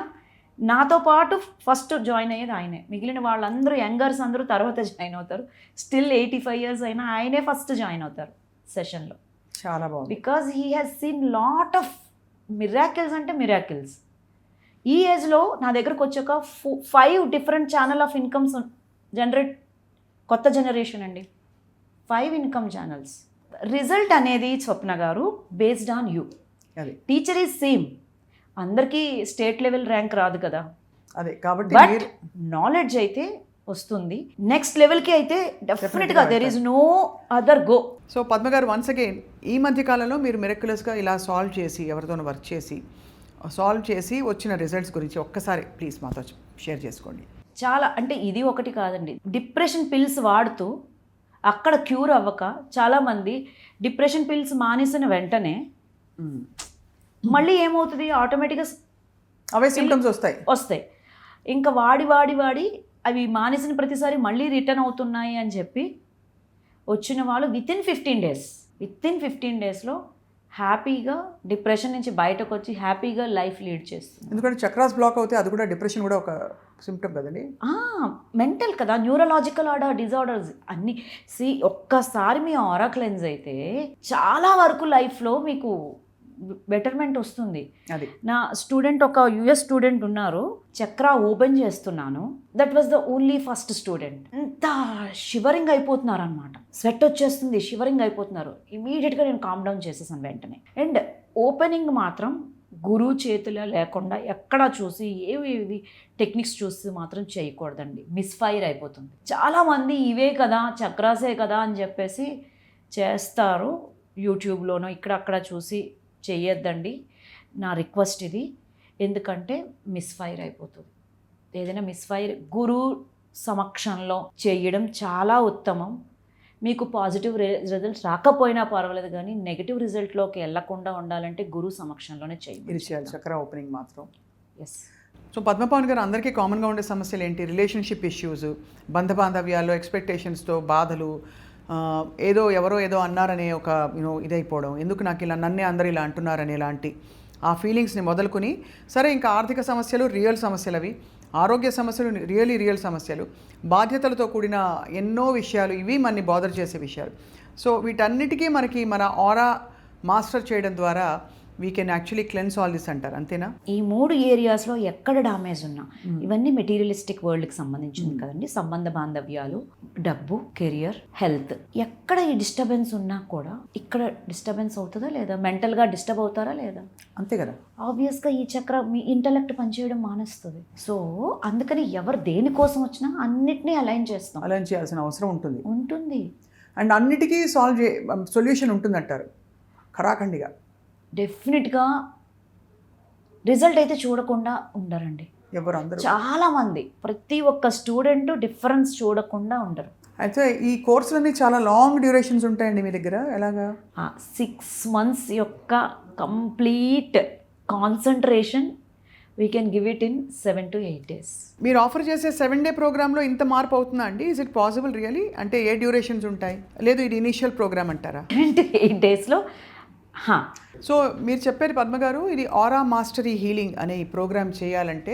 నాతో పాటు ఫస్ట్ జాయిన్ అయ్యేది ఆయనే. మిగిలిన వాళ్ళందరూ యంగర్స్ అందరూ తర్వాత జాయిన్ అవుతారు. స్టిల్ 85 years అయినా ఆయనే ఫస్ట్ జాయిన్ అవుతారు సెషన్లో.
చాలా బాగుంది.
Because he has seen lot of miracles అంటే మిరాకిల్స్. ఈ ఏజ్లో నా దగ్గరకు వచ్చాక 5 different channel of incomes generate, కొత్త జనరేషన్ అండి, 5 income ఛానల్స్. రిజల్ట్ అనేది స్వప్న గారు బేస్డ్ ఆన్ యూ.
అది
టీచర్ ఈజ్ సేమ్, అందరికీ స్టేట్ లెవెల్ ర్యాంక్ రాదు కదా,
అదే కాబట్టి
బట్ నాలెడ్జ్ అయితే వస్తుంది. నెక్స్ట్ లెవెల్కి అయితే డెఫినెట్గా there is no other go.
So Padma garu, once again ఈ మధ్య కాలంలో మీరు మిరక్యులస్గా ఇలా సాల్వ్ చేసి, ఎవరితోనో వర్క్ చేసి సాల్వ్ చేసి వచ్చిన రిజల్ట్స్ గురించి ఒక్కసారి ప్లీజ్ మాతో షేర్ చేసుకోండి.
చాలా అంటే ఇది ఒకటి కాదండి, డిప్రెషన్ పిల్స్ వాడుతూ అక్కడ క్యూర్ అవ్వక చాలామంది డిప్రెషన్ పిల్స్ మానేసిన వెంటనే మళ్ళీ ఏమవుతుంది, ఆటోమేటిక్గా
అవే సిమ్టమ్స్ వస్తాయి.
ఇంకా వాడి వాడి వాడి అవి మానేసిన ప్రతిసారి మళ్ళీ రిటర్న్ అవుతున్నాయి అని చెప్పి వచ్చిన వాళ్ళు విత్ ఇన్ 15 daysలో హ్యాపీగా డిప్రెషన్ నుంచి బయటకు వచ్చి హ్యాపీగా లైఫ్ లీడ్ చేస్తుంది.
ఎందుకంటే చక్రాస్ బ్లాక్ అవుతే అది కూడా డిప్రెషన్ కూడా ఒక సిమ్టమ్ కదండి.
మెంటల్ కదా, న్యూరలాజికల్ డిజార్డర్స్ అన్నీ. ఒక్కసారి మీ ఆరా క్లెన్స్ అయితే చాలా వరకు లైఫ్లో మీకు బెటర్మెంట్ వస్తుంది.
అది
నా స్టూడెంట్, ఒక US స్టూడెంట్ ఉన్నారు, చక్రా ఓపెన్ చేస్తున్నాను, that was the only first student. అంత షివరింగ్ అయిపోతున్నారు అనమాట, స్వెట్ వచ్చేస్తుంది, షివరింగ్ అయిపోతున్నారు. ఇమీడియట్గా నేను కామ్ డౌన్ చేసేసాను వెంటనే. అండ్ ఓపెనింగ్ మాత్రం గురువు చేతిలో లేకుండా ఎక్కడా చూసి ఏవి టెక్నిక్స్ చూసి మాత్రం చేయకూడదండి, మిస్ఫైర్ అయిపోతుంది. చాలామంది ఇవే కదా చక్రాసే కదా అని చెప్పేసి చేస్తారు, యూట్యూబ్లోనో ఇక్కడ అక్కడ చూసి చెయ్యొద్దండి. నా రిక్వెస్ట్ ఇది, ఎందుకంటే మిస్ఫైర్ అయిపోతుంది. ఏదైనా మిస్ఫైర్ గురు సమక్షంలో చేయడం చాలా ఉత్తమం. మీకు పాజిటివ్ రిజల్ట్స్ రాకపోయినా పర్వాలేదు, కానీ నెగిటివ్ రిజల్ట్లోకి వెళ్లకుండా ఉండాలంటే గురు సమక్షంలోనే చేయాలి
చక్ర ఓపెనింగ్ మాత్రం.
ఎస్.
సో పద్మపావన్ గారు, అందరికీ కామన్గా ఉండే సమస్యలు ఏంటి? రిలేషన్షిప్ ఇష్యూస్, బంధ బాంధవ్యాల్లో ఎక్స్పెక్టేషన్స్తో బాధలు, ఎవరో ఏదో అన్నారనే ఒక ఇదైపోవడం, ఎందుకు నాకు ఇలా నన్నే అందరూ ఇలా అంటున్నారనే లాంటి ఆ ఫీలింగ్స్ని మొదలుకొని, సరే ఇంకా ఆర్థిక సమస్యలు రియల్ సమస్యలు, అవి ఆరోగ్య సమస్యలు రియల్ సమస్యలు, బాధ్యతలతో కూడిన ఎన్నో విషయాలు, ఇవి మనని బాదర్ చేసే విషయాలు. సో వీటన్నిటికీ మనకి మన ఆరా మాస్టర్ చేయడం ద్వారా we can actually cleanse all this అంటారు, అంతేనా?
ఈ 3 ఏరియాస్లో ఎక్కడ డామేజ్ ఉన్నా, ఇవన్నీ మెటీరియలిస్టిక్ వరల్డ్కి సంబంధించింది కదండి. సంబంధ బాంధవ్యాలు, డబ్బు, కెరియర్, హెల్త్, ఎక్కడ ఈ డిస్టర్బెన్స్ ఉన్నా కూడా ఇక్కడ డిస్టర్బెన్స్ అవుతుందా లేదా, మెంటల్గా డిస్టర్బ్ అవుతారా లేదా?
అంతే కదా.
ఆబ్వియస్గా ఈ చక్ర మీ ఇంటలెక్ట్ పనిచేయడం మానేస్తుంది. సో అందుకని ఎవరు దేనికోసం వచ్చినా అన్నిటినీ అలైన్
చేయాల్సిన అవసరం ఉంటుంది. అండ్ అన్నిటికీ సొల్యూషన్ ఉంటుందంటారు ఖరాఖండిగా.
డెఫినెట్గా రిజల్ట్ అయితే చూడకుండా ఉండరండి
ఎవరందరూ.
చాలామంది, ప్రతి ఒక్క స్టూడెంట్ డిఫరెన్స్ చూడకుండా ఉండరు.
అయితే ఈ కోర్సులన్నీ చాలా లాంగ్ డ్యూరేషన్స్ ఉంటాయండి మీ దగ్గర, ఎలాగా?
6 months యొక్క complete concentration we can give it in 7 to 8 days.
మీరు ఆఫర్ చేసే 7-day ప్రోగ్రాంలో ఇంత మార్పు అవుతుందా అండి? Is it possible really? అంటే ఏ డ్యూరేషన్స్ ఉంటాయి? లేదు ఇది ఇనీషియల్ ప్రోగ్రామ్ అంటారా?
7 to 8 daysలో.
సో మీరు చెప్పారు పద్మ గారు, ఇది ఆరా మాస్టరీ హీలింగ్ అనే ఈ ప్రోగ్రామ్ చేయాలంటే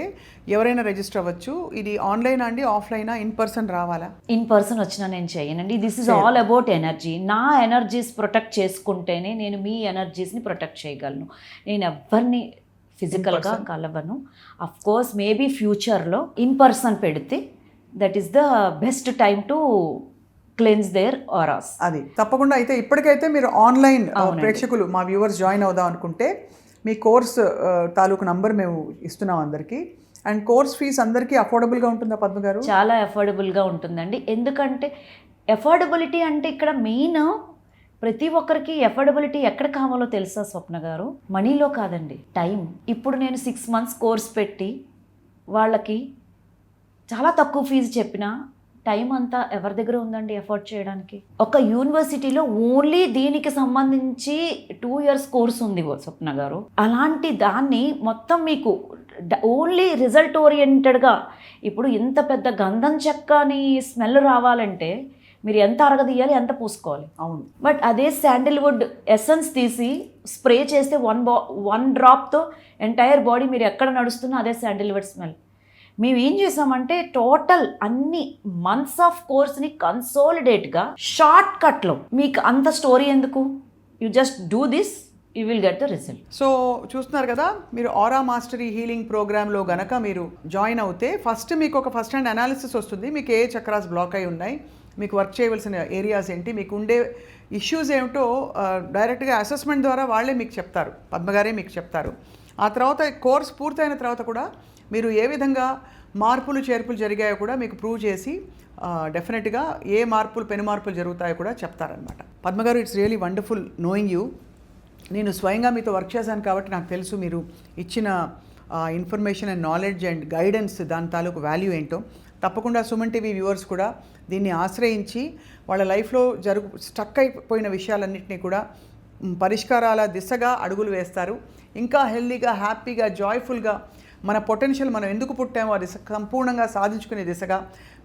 ఎవరైనా రిజిస్టర్ అవ్వచ్చు. ఇది ఆన్లైన్ అండి, ఆఫ్లైనా, ఇన్ పర్సన్ రావాలా?
ఇన్ పర్సన్ వచ్చినా నేను చేయనండి. This is all about energy. నా ఎనర్జీస్ ప్రొటెక్ట్ చేసుకుంటేనే నేను మీ ఎనర్జీస్ని ప్రొటెక్ట్ చేయగలను. నేను ఎవరిని ఫిజికల్గా కలవను. అఫ్ కోర్స్ మేబీ ఫ్యూచర్లో ఇన్ పర్సన్ పెడితే that is the best time to cleanse their auras.
అది తప్పకుండా. అయితే ఇప్పటికైతే మీరు ఆన్లైన్ ప్రేక్షకులు, మా వ్యూవర్స్ జాయిన్ అవుదాం అనుకుంటే మీ కోర్స్ తాలూకు నంబర్ మేము ఇస్తున్నాం అందరికీ. అండ్ కోర్స్ ఫీజ్ అందరికీ అఫోర్డబుల్గా ఉంటుందా పద్మ గారు?
చాలా అఫోర్డబుల్గా ఉంటుందండి. ఎందుకంటే అఫోర్డబిలిటీ అంటే ఇక్కడ మెయిన్ ప్రతి ఒక్కరికి అఫోర్డబిలిటీ ఎక్కడ కావాలో తెలుసా స్వప్న గారు? మనీలో కాదండి, టైం. ఇప్పుడు నేను 6 months కోర్స్ పెట్టి వాళ్ళకి చాలా తక్కువ ఫీజు చెప్పినా టైం అంతా ఎవరి దగ్గర ఉందండి ఎఫర్ట్ చేయడానికి? ఒక యూనివర్సిటీలో ఓన్లీ దీనికి సంబంధించి 2 years కోర్స్ ఉంది స్వప్న గారు. అలాంటి దాన్ని మొత్తం మీకు ఓన్లీ రిజల్ట్ ఓరియంటెడ్గా, ఇప్పుడు ఇంత పెద్ద గంధం చెక్కని స్మెల్ రావాలంటే మీరు ఎంత అరగదీయాలి, ఎంత పూసుకోవాలి.
అవును.
బట్ అదే శాండిల్వుడ్ ఎసెన్స్ తీసి స్ప్రే చేస్తే వన్ డ్రాప్తో ఎంటైర్ బాడీ మీరు ఎక్కడ నడుస్తున్నా అదే శాండిల్వుడ్ స్మెల్. మేము ఏం చేసామంటే టోటల్ అన్ని మంత్స్ ఆఫ్ కోర్స్ని కన్సోలిడేట్గా షార్ట్ కట్లో, మీకు అంత స్టోరీ ఎందుకు, you just do this, you will get the result.
So చూస్తున్నారు కదా, మీరు ఆరా మాస్టరీ హీలింగ్ ప్రోగ్రాంలో గనక మీరు జాయిన్ అవుతే ఫస్ట్ మీకు ఒక ఫస్ట్ హ్యాండ్ అనాలిసిస్ వస్తుంది. మీకు ఏ చక్రాస్ బ్లాక్ అయి ఉన్నాయి, మీకు వర్క్ చేయవలసిన ఏరియాస్ ఏంటి, మీకు ఉండే ఇష్యూస్ ఏమిటో డైరెక్ట్గా అసెస్మెంట్ ద్వారా వాళ్ళే మీకు చెప్తారు, పద్మగారే మీకు చెప్తారు. ఆ తర్వాత కోర్స్ పూర్తయిన తర్వాత కూడా మీరు ఏ విధంగా మార్పులు చేర్పులు జరిగాయో కూడా మీకు ప్రూవ్ చేసి డెఫినెట్గా ఏ మార్పులు పెను మార్పులు జరుగుతాయో కూడా చెప్తారనమాట. పద్మగారు, it's really wonderful knowing you. నేను స్వయంగా మీతో వర్క్ చేశాను కాబట్టి నాకు తెలుసు మీరు ఇచ్చిన information and knowledge and guidance, దాని తాలూకు వాల్యూ ఏంటో. తప్పకుండా సుమన్ టీవీ వ్యూవర్స్ కూడా దీన్ని ఆశ్రయించి వాళ్ళ లైఫ్లో స్టక్ అయిపోయిన విషయాలన్నింటినీ కూడా పరిష్కారాల దిశగా అడుగులు వేస్తారు. ఇంకా హెల్దీగా, హ్యాపీగా, జాయ్ఫుల్గా మన పొటెన్షియల్ మనం ఎందుకు పుట్టామో అది సంపూర్ణంగా సాధించుకునే దిశగా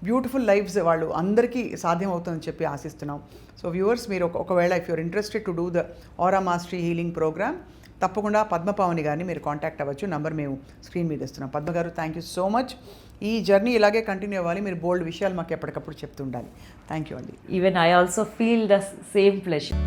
బ్యూటిఫుల్ లైఫ్స్ వాళ్ళు అందరికీ సాధ్యం అవుతుందని చెప్పి ఆశిస్తున్నాం. సో వ్యూవర్స్, మీరు ఒకవేళ if you're interested to do the aura mastery healing programme, తప్పకుండా పద్మపావని గారిని మీరు కాంటాక్ట్ అవ్వచ్చు. నంబర్ మేము స్క్రీన్ మీద ఇస్తున్నాం. పద్మ గారు, థ్యాంక్ యూ సో మచ్. ఈ జర్నీ ఇలాగే కంటిన్యూ అవ్వాలి. మీరు బోల్డ్ విషయాలు మాకు ఎప్పటికప్పుడు చెప్తుండాలి. థ్యాంక్ యూ అండి.
Even I also feel the same pleasure.